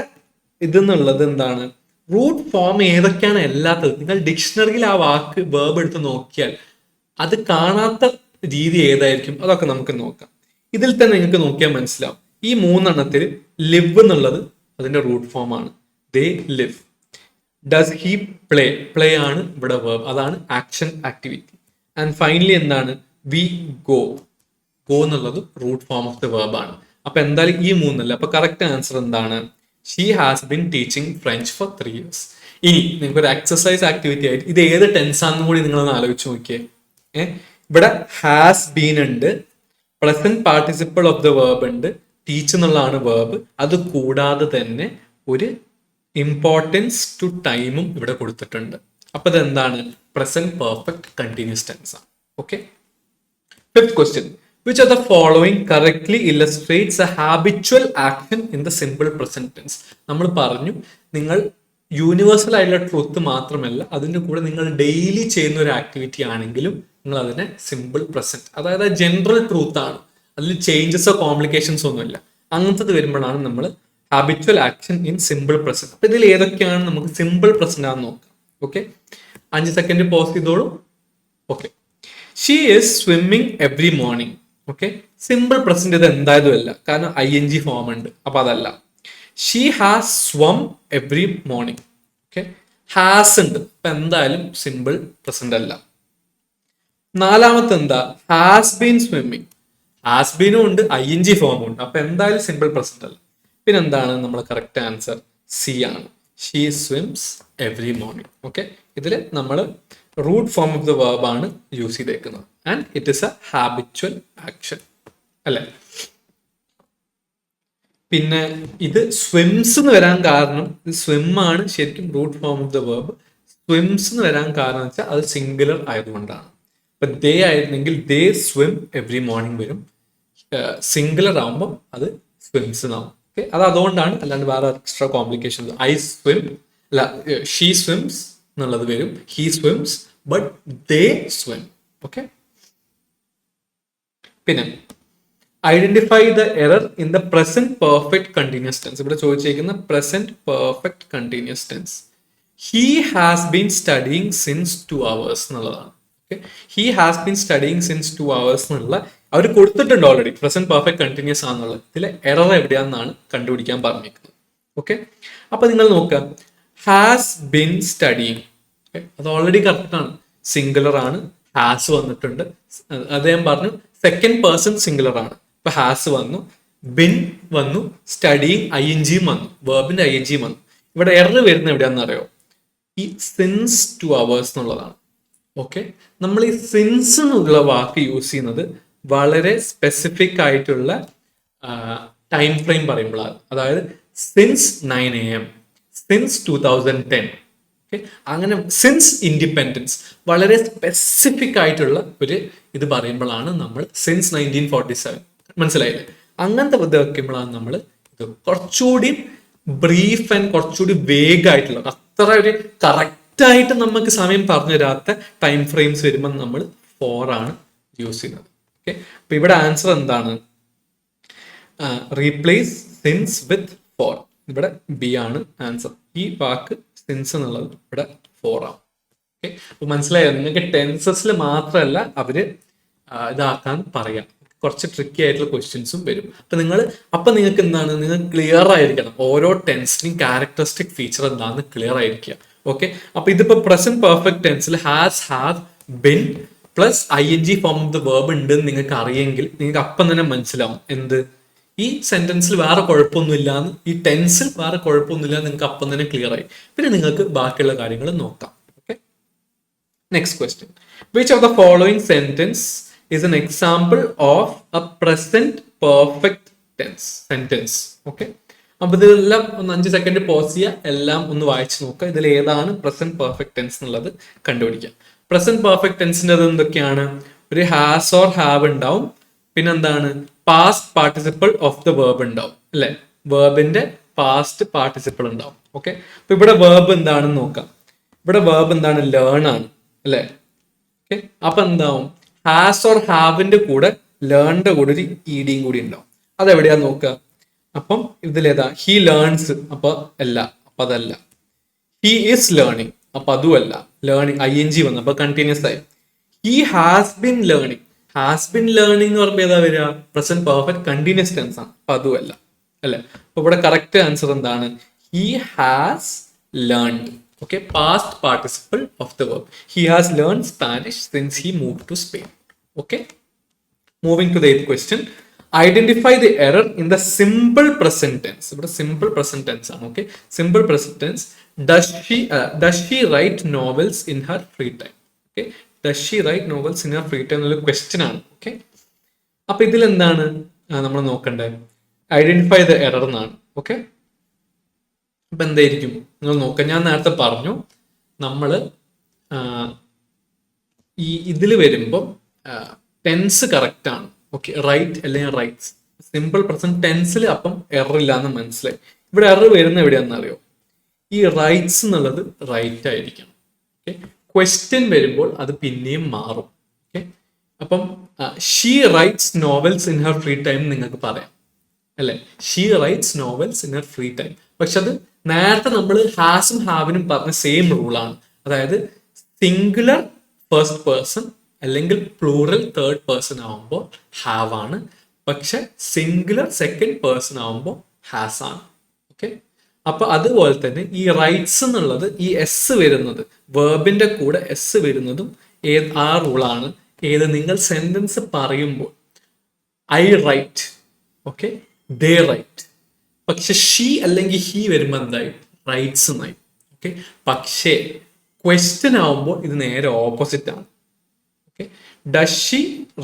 ഇതെന്നുള്ളത് എന്താണ്, റൂട്ട് ഫോം ഏതൊക്കെയാണ് അല്ലാത്തത്. നിങ്ങൾ ഡിക്ഷണറിയിൽ ആ വാക്ക് വേർബ് എടുത്ത് നോക്കിയാൽ അത് കാണാത്ത രീതി ഏതായിരിക്കും, അതൊക്കെ നമുക്ക് നോക്കാം. ഇതിൽ തന്നെ നിങ്ങൾക്ക് നോക്കിയാൽ മനസ്സിലാവും. ഈ 3 ലിവ് എന്നുള്ളത് അതിന്റെ റൂട്ട് ഫോം ആണ്, they live. Does he play, play ആണ് ഇവിടെ വേർബ്, അതാണ് ആക്ഷൻ ആക്ടിവിറ്റി. ആൻഡ് ഫൈനലി എന്താണ്, വി ഗോ, ഗോ എന്നുള്ളത് root form of the verb ആണ്. അപ്പൊ എന്തായാലും ഈ 3 അപ്പൊ കറക്റ്റ് ആൻസർ എന്താണ്, she has been teaching French for 3 years. ഇനി നിങ്ങൾക്ക് ഒരു എക്സസൈസ് ആക്ടിവിറ്റി ആയിട്ട് ഇത് ഏത് ടെൻസ് ആണെന്നും കൂടി നിങ്ങളൊന്ന് ആലോചിച്ച് നോക്കിയേ. ഇവിടെ ഹാസ് ബീൻ ഉണ്ട്, present participle of the verb ഉണ്ട്, ടീച്ച് എന്നുള്ളതാണ് വേർബ്. അത് കൂടാതെ തന്നെ ഒരു ഇമ്പോർട്ടൻസ് ടു ടൈമും ഇവിടെ കൊടുത്തിട്ടുണ്ട്. അപ്പൊ ഇതെന്താണ്, പ്രസന്റ് പെർഫെക്റ്റ് കണ്ടിന്യൂസ് ടെൻസ് ആണ്. Okay, fifth question. Which of the following correctly illustrates a habitual action in the simple present tense. നമ്മൾ പറഞ്ഞു, നിങ്ങൾ യൂണിവേഴ്സൽ ആയിട്ടുള്ള ട്രൂത്ത് മാത്രമല്ല, അതിൻ്റെ കൂടെ നിങ്ങൾ ഡെയിലി ചെയ്യുന്ന ഒരു ആക്ടിവിറ്റി ആണെങ്കിലും നിങ്ങൾ അതിനെ സിമ്പിൾ പ്രസന്റ്, അതായത് ജനറൽ ട്രൂത്ത് ആണ്, അതിൽ ചേഞ്ചസോ കോംപ്ലിക്കേഷൻസോ ഒന്നുമില്ല, അങ്ങനത്തത് വരുമ്പോഴാണ് നമ്മൾ habitual action in simple present. അപ്പൊ ഇതിൽ ഏതൊക്കെയാണ് നമുക്ക് സിമ്പിൾ പ്രസന്റ് ആണെന്ന് നോക്കാം. ഓക്കെ, 5 സെക്കൻഡ് പോസ് ചെയ്തോളൂ. Okay, she is swimming every morning. Okay, simple present ഇത് എന്തായാലും അല്ല, കാരണം ING ഫോം ഉണ്ട്, അപ്പൊ അതല്ല. She has swum every morning. Okay, has ഉണ്ട്, അപ്പൊ എന്തായാലും സിമ്പിൾ പ്രസന്റ് അല്ല. 4ാമത്തെ എന്താ, ഹാസ് ബീൻ സ്വിമ്മിങ്. ഹാസ് ബീനും ഉണ്ട്, ING ഫോമും ഉണ്ട്, അപ്പൊ എന്തായാലും സിമ്പിൾ പ്രസന്റ് അല്ല. പിന്നെ എന്താണ് നമ്മുടെ കറക്റ്റ് ആൻസർ? സി ആണ്, she swims every morning. Okay, ഇതിൽ നമ്മൾ root form of the verb ആണ് യൂസ് ചെയ്തേക്കുന്നത്, and it is a habitual action അല്ലെ. പിന്നെ ഇത് സ്വിംസ് എന്ന് വരാൻ കാരണം, ഇത് സ്വിം ആണ് ശരിക്കും root form of the verb. Swims എന്ന് വരാൻ കാരണം വെച്ചാൽ അത് സിംഗുലർ ആയതുകൊണ്ടാണ്. ഇപ്പൊ ദേ ആയിരുന്നെങ്കിൽ ദേ സ്വിം എവറി മോർണിംഗ് വരും, സിംഗുലർ ആവുമ്പോൾ അത് സ്വിംസ് എന്നാവും. ഓക്കെ, അത് അതുകൊണ്ടാണ്, അല്ലാണ്ട് വേറെ എക്സ്ട്രാ കോംപ്ലിക്കേഷൻ. ഐ സ്വിം അല്ല, ഷീ സ്വിംസ് എന്നുള്ളത് വരും, he swims, but they swim. Okay, പിന്നെ identify the error in the present perfect continuous tense. ഇവിടെ ചോദിച്ചിരിക്കുന്ന present perfect continuous tense. He has been studying since 2 hours എന്നുള്ളതാണ്. Okay, he has been studying since 2 hours എന്നുള്ള അവർ കൊടുത്തിട്ടുണ്ട് already, present perfect continuous ആണെന്നുള്ളത്. ഇതിലെ error എവിടെയാണെന്നാണ് കണ്ടുപിടിക്കാൻ പറഞ്ഞിരിക്കുന്നത്. Okay, അപ്പൊ നിങ്ങൾ നോക്കുക, ഹാസ് ബീൻ സ്റ്റഡിങ്, അത് ഓൾറെഡി കറക്റ്റ് ആണ്, സിംഗുലർ ആണ്, ഹാസ് വന്നിട്ടുണ്ട്. അദ്ദേഹം പറഞ്ഞു സെക്കൻഡ് പേഴ്സൺ സിംഗുലർ ആണ്, ഇപ്പൊ ഹാസ് വന്നു, ബിൻ വന്നു, സ്റ്റഡിങ് ING വന്നു, വേർബിന്റെ ING വന്നു. ഇവിടെ എറർ വരുന്ന എവിടെയാണെന്ന് അറിയോ? ഈ സിൻസ് 2 hours എന്നുള്ളതാണ്. ഓക്കെ, നമ്മൾ ഈ സിൻസ് എന്നുള്ള വാക്ക് യൂസ് ചെയ്യുന്നത് വളരെ സ്പെസിഫിക് ആയിട്ടുള്ള ടൈം ഫ്രെയിം പറയുമ്പോഴാണ്. അതായത് സിൻസ് 9 AM, സിൻസ് 2010. ഓക്കെ, അങ്ങനെ സിൻസ് ഇൻഡിപെൻഡൻസ്, വളരെ സ്പെസിഫിക് ആയിട്ടുള്ള ഒരു ഇത് പറയുമ്പോഴാണ് നമ്മൾ സിൻസ് 1947. മനസ്സിലായില്ലേ? അങ്ങനത്തെ ഇത് വെക്കുമ്പോഴാണ് നമ്മൾ ഇത് കുറച്ചുകൂടി ബ്രീഫ് ആൻഡ് കുറച്ചുകൂടി വേഗ് ആയിട്ടുള്ള, അത്ര ഒരു കറക്റ്റ് ആയിട്ട് നമുക്ക് സമയം പറഞ്ഞു തരാത്ത ടൈം ഫ്രെയിംസ് വരുമ്പോൾ നമ്മൾ 4 ആണ് യൂസ് ചെയ്യുന്നത്. ഓക്കെ, അപ്പൊ ഇവിടെ ആൻസർ എന്താണ്? റീപ്ലേസ് സിൻസ് വിത്ത് 4. ഇവിടെ ബി ആണ് ആൻസർ. ഈ വാക്ക് സിൻസ് എന്നുള്ളത് ഇവിടെ 4 ആണ്. ഓക്കെ, അപ്പൊ മനസ്സിലായോ? നിങ്ങൾക്ക് ടെൻസസിൽ മാത്രമല്ല അവര് ഇതാക്കാൻ പറയാം, കുറച്ച് ട്രിക്കി ആയിട്ടുള്ള ക്വസ്റ്റ്യൻസും വരും. അപ്പൊ നിങ്ങൾക്ക് എന്താണ്, നിങ്ങൾ ക്ലിയർ ആയിരിക്കണം, ഓരോ ടെൻസിനും ക്യാരക്ടറിസ്റ്റിക് ഫീച്ചർ എന്താണെന്ന് ക്ലിയർ ആയിരിക്കുക. ഓക്കെ, അപ്പൊ ഇതിപ്പോ പ്രസന്റ് പെർഫെക്റ്റ് ടെൻസിൽ has, have, been plus ING form of the verb ഉണ്ട് എന്ന് നിങ്ങൾക്ക് അറിയെങ്കിൽ നിങ്ങൾക്ക് അപ്പം തന്നെ മനസ്സിലാവും എന്ത്, ഈ സെന്റൻസിൽ വേറെ കുഴപ്പമൊന്നുമില്ലാന്ന്, ഈ ടെൻസിൽ വേറെ കുഴപ്പമൊന്നുമില്ല, നിങ്ങൾക്ക് അപ്പം തന്നെ ക്ലിയർ ആയി. പിന്നെ നിങ്ങൾക്ക് ബാക്കിയുള്ള കാര്യങ്ങൾ നോക്കാം. Okay, next question. Which of the following sentence is an example of a present perfect tense sentence. Okay, അപ്പൊ ഇതെല്ലാം ഒന്ന് 5 സെക്കൻഡ് പോസ് ചെയ്യുക, എല്ലാം ഒന്ന് വായിച്ചു നോക്കുക, ഇതിൽ ഏതാണ് പ്രസന്റ് പെർഫെക്റ്റ് ടെൻസ് എന്നുള്ളത് കണ്ടുപിടിക്കുക. പ്രസന്റ് പെർഫെക്റ്റ് ടെൻസിന്റെ അത് എന്തൊക്കെയാണ്? ഒരു ഹാസ് ഓർ ഹാവ് ഉണ്ടാവും, പിന്നെന്താണ് past participle of the verb ഉണ്ടാവും അല്ലെ, വേർബിന്റെ പാസ്റ്റ് പാർട്ടിസിപ്പിൾ ഉണ്ടാവും. ഓക്കെ, അപ്പൊ ഇവിടെ വേർബ് എന്താണെന്ന് നോക്കാം. ഇവിടെ വേർബ് എന്താണ്? ലേൺ ആണ് അല്ലെ. ഓക്കെ, അപ്പൊ എന്താവും? ഹാസ് ഓർ ഹാവിന്റെ കൂടെ ലേണിന്റെ കൂടെ ഒരു EDയും കൂടി ഉണ്ടാവും. അതെവിടെയാ നോക്കുക. അപ്പം ഇതിലേതാ? ഹി ലേൺസ്, അപ്പൊ അല്ല, അപ്പൊ അതല്ല. ഹി ഈസ് ലേണിംഗ്, അപ്പൊ അതുമല്ല, ലേണിംഗ് ING വന്നു, അപ്പൊ കണ്ടിന്യൂസ് ആയി. He has been learning, has been learning എന്ന് പറയുമ്പോൾ ഏതാ വരിക? പ്രസന്റ് പെർഫെക്റ്റ് കണ്ടിന്യൂസ് ടെൻസ് ആണ്, അപ്പൊ അതുമല്ല അല്ലെ. അപ്പൊ ഇവിടെ കറക്റ്റ് ആൻസർ എന്താണ്? He has learned. Okay, past participle of the verb. He has learned Spanish since he moved to Spain. Okay, moving to the 8th question. Identify the error in the simple present tense. ഇവിടെ simple present tense ആണ്. Okay, simple present tense. Does she write novels in her free time? Okay, does she write novels in her free time എന്നുള്ള question ആണ്. Okay, അപ്പൊ ഇതിൽ എന്താണ് നമ്മൾ നോക്കണ്ടേ? Identify the error എന്നാണ്. ഓക്കെ, അപ്പൊ എന്തായിരിക്കും നിങ്ങൾ നോക്കാം. ഞാൻ നേരത്തെ പറഞ്ഞു, നമ്മൾ ഈ ഇതിൽ വരുമ്പോൾ ടെൻസ് കറക്റ്റ് ആണ്, ഓക്കെ, റൈറ്റ് അല്ലെങ്കിൽ റൈറ്റ്സ്. സിമ്പിൾ പ്രസന്റ് ടെൻസിൽ അപ്പം എറർ ഇല്ലാന്ന് മനസ്സിലായി. ഇവിടെ എറർ വരുന്ന എവിടെയാണെന്ന് അറിയോ? ഈ റൈറ്റ്സ് എന്നുള്ളത് റൈറ്റ് ആയിരിക്കണം. ഓക്കെ, ക്വസ്റ്റ്യൻ വരുമ്പോൾ അത് പിന്നെയും മാറും. ഓക്കെ, അപ്പം she rights novels in her free time നിങ്ങൾക്ക് പറയാം അല്ലെ, she rights novels in her free time. പക്ഷെ അത് നേരത്തെ നമ്മൾ ഹാസും ഹാവിനും പറഞ്ഞ സെയിം റൂളാണ്. അതായത് സിംഗുലർ ഫസ്റ്റ് പേഴ്സൺ അല്ലെങ്കിൽ പ്ലൂറൽ തേർഡ് പേഴ്സൺ ആവുമ്പോൾ ഹാവ് ആണ്, പക്ഷെ സിംഗുലർ സെക്കൻഡ് പേഴ്സൺ ആവുമ്പോൾ ഹാസ് ആണ്. ഓക്കെ, അപ്പൊ അതുപോലെ തന്നെ ഈ റൈറ്റ്സ് എന്നുള്ളത് ഈ എസ് വരുന്നത്, വേർബിന്റെ കൂടെ എസ് വരുന്നതും ആ റൂളാണ്. ഏത്? നിങ്ങൾ സെന്റൻസ് പറയുമ്പോൾ I write, okay, they write. പക്ഷെ ഷീ അല്ലെങ്കിൽ ഹി വരുമ്പോൾ എന്തായി? റൈറ്റ്സ് എന്നായി. ഓക്കെ, പക്ഷേ ക്വസ്റ്റ്യൻ ആവുമ്പോൾ ഇത് നേരെ ഓപ്പോസിറ്റ് ആണ്. ഓക്കെ, ഡസ് ഷീ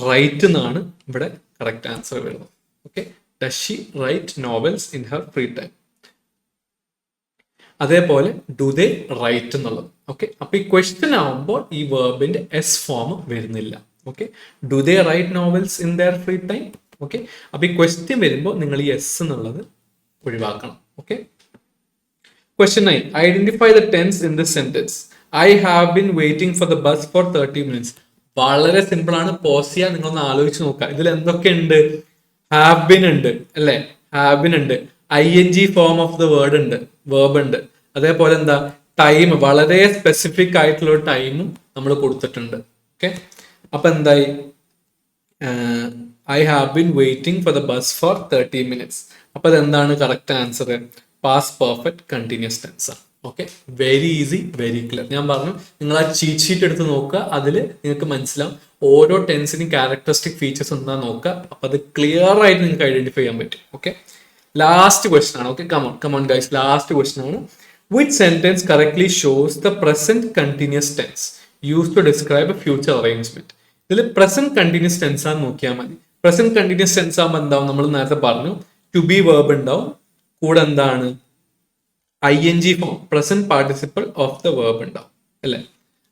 റൈറ്റ് എന്നാണ് ഇവിടെ കറക്റ്റ് ആൻസർ വരുന്നത്. Okay, does she write novels in her free time. അതേപോലെ ഡു ദേ റൈറ്റ് എന്നുള്ളത്. ഓക്കെ, അപ്പൊ ഈ ക്വസ്റ്റ്യൻ ആവുമ്പോൾ ഈ വേർബിന്റെ എസ് ഫോം വരുന്നില്ല. Okay, do they write novels in their free time. Okay, അപ്പൊ ഈ ക്വസ്റ്റ്യൻ വരുമ്പോൾ നിങ്ങൾ ഈ എസ് എന്നുള്ളത് ഒഴിവാക്കണം. Okay, question 9, identify the tense in this sentence. I have been waiting for the bus for 30 minutes. വളരെ simple ആണ്. പോസ് ചെയ്യാൻ നിങ്ങളൊന്ന് ആലോചിച്ച് നോക്കുക. ഇതിൽ എന്തൊക്കെ ഉണ്ട്? ഹാവ് ബീൻ ഉണ്ട് അല്ലെ, ഹാവ് ബീൻ ഉണ്ട്, ING form of the word ഉണ്ട്, വേർബ് ഉണ്ട്. അതേപോലെ എന്താ? ടൈം, വളരെ സ്പെസിഫിക് ആയിട്ടുള്ള ഒരു ടൈമും നമ്മൾ കൊടുത്തിട്ടുണ്ട്. ഓക്കെ, അപ്പൊ എന്തായി? I have been waiting for the bus for 30 minutes. അപ്പൊ അതെന്താണ് correct answer? Past perfect continuous tense ആണ്. Okay, very easy, very clear. ഞാൻ പറഞ്ഞു, നിങ്ങൾ ആ ചീറ്റ് ഷീറ്റ് എടുത്ത് നോക്കുക, അതിൽ നിങ്ങൾക്ക് മനസ്സിലാവും ഓരോ ടെൻസിനും ക്യാരക്ടറിസ്റ്റിക് ഫീച്ചേഴ്സ് എന്താ നോക്കുക. അപ്പൊ അത് ക്ലിയർ ആയിട്ട് നിങ്ങൾക്ക് ഐഡന്റിഫൈ ചെയ്യാൻ പറ്റും. ഓക്കെ, ലാസ്റ്റ് ക്വസ്റ്റൻ ആണ്. Okay, come on guys, last question ആണ്. Which sentence correctly shows the present continuous tense use to describe a future arrangement? ഇതിൽ പ്രസന്റ് കണ്ടിന്യൂസ് ടെൻസ് ആണ് നോക്കിയാൽ മതി. പ്രസന്റ് കണ്ടിന്യൂസ് ടെൻസ് ആകുമ്പോൾ എന്താവും? നമ്മൾ നേരത്തെ പറഞ്ഞു, ടു ബി വേർബ് ഉണ്ടാവും, കൂടെ എന്താണ്? ING form, present participle of the verb ഉണ്ടാവും അല്ലെ.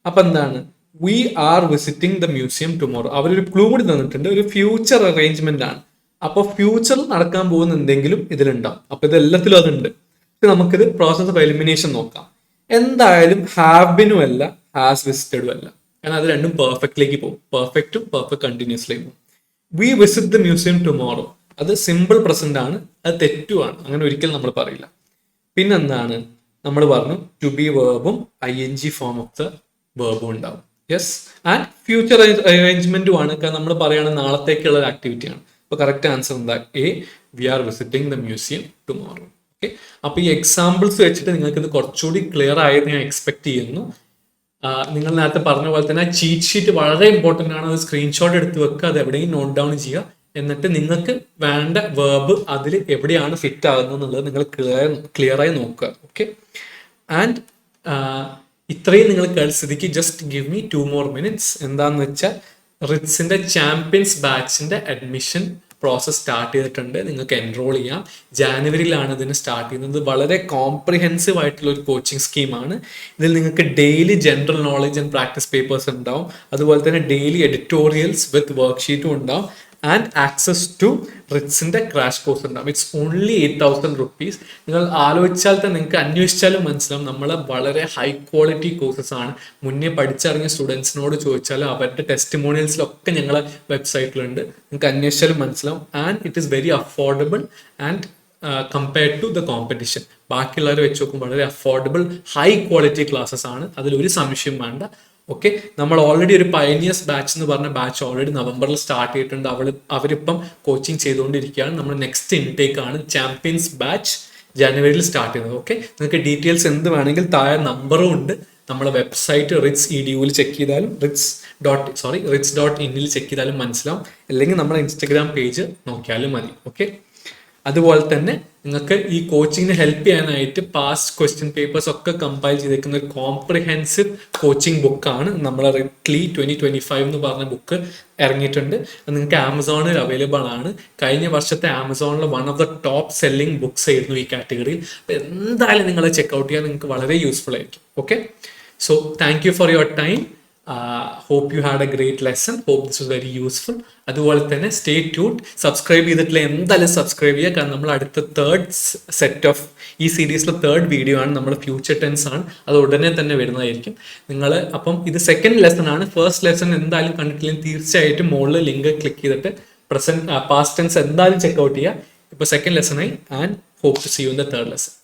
അപ്പൊ എന്താണ്? We are visiting the museum tomorrow. അവരൊരു ക്ലൂ കൂടി തന്നിട്ടുണ്ട്, ഒരു ഫ്യൂച്ചർ അറേഞ്ച്മെന്റ് ആണ്. അപ്പൊ ഫ്യൂച്ചറിൽ നടക്കാൻ പോകുന്ന എന്തെങ്കിലും ഇതിലുണ്ടാവും. അപ്പൊ ഇത് എല്ലാത്തിലും അതുണ്ട്. നമുക്കിത് പ്രോസസ് ഓഫ് എലിമിനേഷൻ നോക്കാം. എന്തായാലും ഹാവ് ബിനും അല്ല, ഹാസ് വിസിറ്റഡും അല്ല, കാരണം അത് രണ്ടും പെർഫെക്റ്റിലേക്ക് പോകും. പെർഫെക്റ്റും പെർഫെക്റ്റ് കണ്ടിന്യൂസ്ലേക്ക് പോകും. We visit the museum tomorrow, അത് സിമ്പിൾ പ്രസന്റ് ആണ്, അത് തെറ്റുമാണ്, അങ്ങനെ ഒരിക്കലും നമ്മൾ പറയില്ല. പിന്നെന്താണ്? നമ്മൾ പറഞ്ഞു ടു ബി വേർബും ING ഫോം ഓഫ് ദ വേർബും ഉണ്ടാവും. യെസ്, ആൻഡ് ഫ്യൂച്ചർ അറേഞ്ച്മെന്റും ആണ്, കാരണം നമ്മൾ പറയുകയാണ് നാളത്തേക്കുള്ള ഒരു ആക്ടിവിറ്റി ആണ്. അപ്പൊ കറക്റ്റ് ആൻസർ എന്താ? A, we are visiting the museum tomorrow. Okay, അപ്പൊ ഈ എക്സാമ്പിൾസ് വെച്ചിട്ട് നിങ്ങൾക്ക് ഇത് കുറച്ചുകൂടി ക്ലിയർ ആയെന്ന് ഞാൻ എക്സ്പെക്ട് ചെയ്യുന്നു. നിങ്ങൾ നേരത്തെ പറഞ്ഞ പോലെ തന്നെ ചീറ്റ് ഷീറ്റ് വളരെ ഇമ്പോർട്ടൻ്റ് ആണ്. അത് സ്ക്രീൻഷോട്ട് എടുത്ത് വെക്കുക, അത് എവിടെയും നോട്ട് ഡൗൺ ചെയ്യുക. എന്നിട്ട് നിങ്ങൾക്ക് വേണ്ട വേർബ് അതിൽ എവിടെയാണ് ഫിറ്റ് ആകുന്നത് എന്നുള്ളത് നിങ്ങൾ ക്ലിയർ ആയി നോക്കുക. ഓക്കെ, ആൻഡ് ഇത്രയും നിങ്ങൾ സ്ഥിതിക്ക് just give me 2 more minutes. എന്താന്ന് വെച്ചാൽ റിറ്റ്സിന്റെ ചാമ്പ്യൻസ് ബാച്ചിന്റെ അഡ്മിഷൻ പ്രോസസ് സ്റ്റാർട്ട് ചെയ്തിട്ടുണ്ട്. നിങ്ങൾക്ക് എൻറോൾ ചെയ്യാം. ജാനുവരിയിലാണ് ഇതിന് സ്റ്റാർട്ട് ചെയ്യുന്നത്. വളരെ കോംപ്രിഹെൻസീവ് ആയിട്ടുള്ള ഒരു കോച്ചിങ് സ്കീമാണ്. ഇതിൽ നിങ്ങൾക്ക് daily general knowledge and practice papers ഉണ്ടാവും. അതുപോലെ തന്നെ ഡെയിലി എഡിറ്റോറിയൽസ് വിത്ത് വർക്ക്ഷീറ്റും ഉണ്ടാവും. ആൻഡ് ആക്സസ് ടു റിറ്റ്സിന്റെ ക്രാഷ് കോഴ്സ് ഉണ്ടാവും. It's only 8,000 rupees. നിങ്ങൾ ആലോചിച്ചാൽ തന്നെ, നിങ്ങൾക്ക് അന്വേഷിച്ചാലും മനസ്സിലാവും, നമ്മൾ വളരെ ഹൈ ക്വാളിറ്റി കോഴ്സസ് ആണ്. മുന്നേ പഠിച്ചിറങ്ങിയ സ്റ്റുഡൻസിനോട് ചോദിച്ചാലും അവരുടെ ടെസ്റ്റിമോണിയൽസിലൊക്കെ ഞങ്ങളെ വെബ്സൈറ്റിലുണ്ട്. നിങ്ങൾക്ക് അന്വേഷിച്ചാലും മനസ്സിലാവും. And it is very affordable and compared to the competition. ബാക്കിയുള്ളവരെ വെച്ച് നോക്കുമ്പോൾ വളരെ അഫോർഡബിൾ ഹൈ ക്വാളിറ്റി ക്ലാസ്സസ് ആണ്, അതിലൊരു സംശയം വേണ്ട. ഓക്കെ, നമ്മൾ ഓൾറെഡി ഒരു പയനിയേഴ്സ് ബാച്ച് എന്ന് പറഞ്ഞ ബാച്ച് ഓൾറെഡി നവംബറിൽ സ്റ്റാർട്ട് ചെയ്തിട്ടുണ്ട്. അവരിപ്പം കോച്ചിങ് ചെയ്തുകൊണ്ടിരിക്കുകയാണ്. നമ്മൾ നെക്സ്റ്റ് ഇൻടേക്ക് ആണ് ചാമ്പ്യൻസ് ബാച്ച് ജനുവരിയിൽ സ്റ്റാർട്ട് ചെയ്യുന്നത്. ഓക്കെ, നിങ്ങൾക്ക് ഡീറ്റെയിൽസ് എന്ത് വേണമെങ്കിൽ താഴെ നമ്പറും ഉണ്ട്. നമ്മളെ വെബ്സൈറ്റ് റിറ്റ്സ് EDUവിൽ ചെക്ക് ചെയ്താലും RITS.in ചെക്ക് ചെയ്താലും മനസ്സിലാവും. അല്ലെങ്കിൽ നമ്മുടെ ഇൻസ്റ്റഗ്രാം പേജ് നോക്കിയാലും മതി. ഓക്കെ, അതുപോലെ തന്നെ നിങ്ങൾക്ക് ഈ കോച്ചിങ്ങിന് ഹെൽപ്പ് ചെയ്യാനായിട്ട് പാസ്റ്റ് ക്വസ്റ്റ്യൻ പേപ്പേഴ്സ് ഒക്കെ കമ്പൈൽ ചെയ്തേക്കുന്ന ഒരു കോംപ്രിഹെൻസീവ് കോച്ചിങ് ബുക്കാണ് നമ്മളെ റിറ്റ്ലി 2025 എന്ന് പറഞ്ഞ ബുക്ക് ഇറങ്ങിയിട്ടുണ്ട്. അത് നിങ്ങൾക്ക് ആമസോണിൽ അവൈലബിൾ ആണ്. കഴിഞ്ഞ വർഷത്തെ ആമസോണിലെ one of the top selling books ആയിരുന്നു ഈ കാറ്റഗറിയിൽ. അപ്പോൾ എന്തായാലും നിങ്ങൾ ചെക്കൗട്ട് ചെയ്യാൻ നിങ്ങൾക്ക് വളരെ യൂസ്ഫുൾ ആയിരിക്കും. Okay, so thank you for your time. Hope you had a great lesson. Hope this was very useful. അതുപോലെ തന്നെ സ്റ്റേ ട്യൂൺഡ്. സബ്സ്ക്രൈബ് ചെയ്തിട്ടില്ല എന്തായാലും സബ്സ്ക്രൈബ് ചെയ്യുക. കാരണം നമ്മൾ അടുത്ത തേർഡ് സെറ്റ് ഓഫ് ഈ സീരീസിലെ തേർഡ് വീഡിയോ ആണ്, നമ്മൾ ഫ്യൂച്ചർ ടെൻസ് ആണ്. അത് ഉടനെ തന്നെ വരുന്നതായിരിക്കും. നിങ്ങൾ അപ്പം ഇത് സെക്കൻഡ് ലെസൺ ആണ്. ഫസ്റ്റ് ലെസൺ എന്തായാലും കണ്ടിട്ടില്ലെങ്കിൽ തീർച്ചയായിട്ടും മുകളിൽ ലിങ്ക് ക്ലിക്ക് ചെയ്തിട്ട് പാസ്റ്റ് ടെൻസ് എന്തായാലും ചെക്ക്ഔട്ട് ചെയ്യുക. ഇപ്പോൾ സെക്കൻഡ് ലെസണായി. And hope to see you in the third lesson.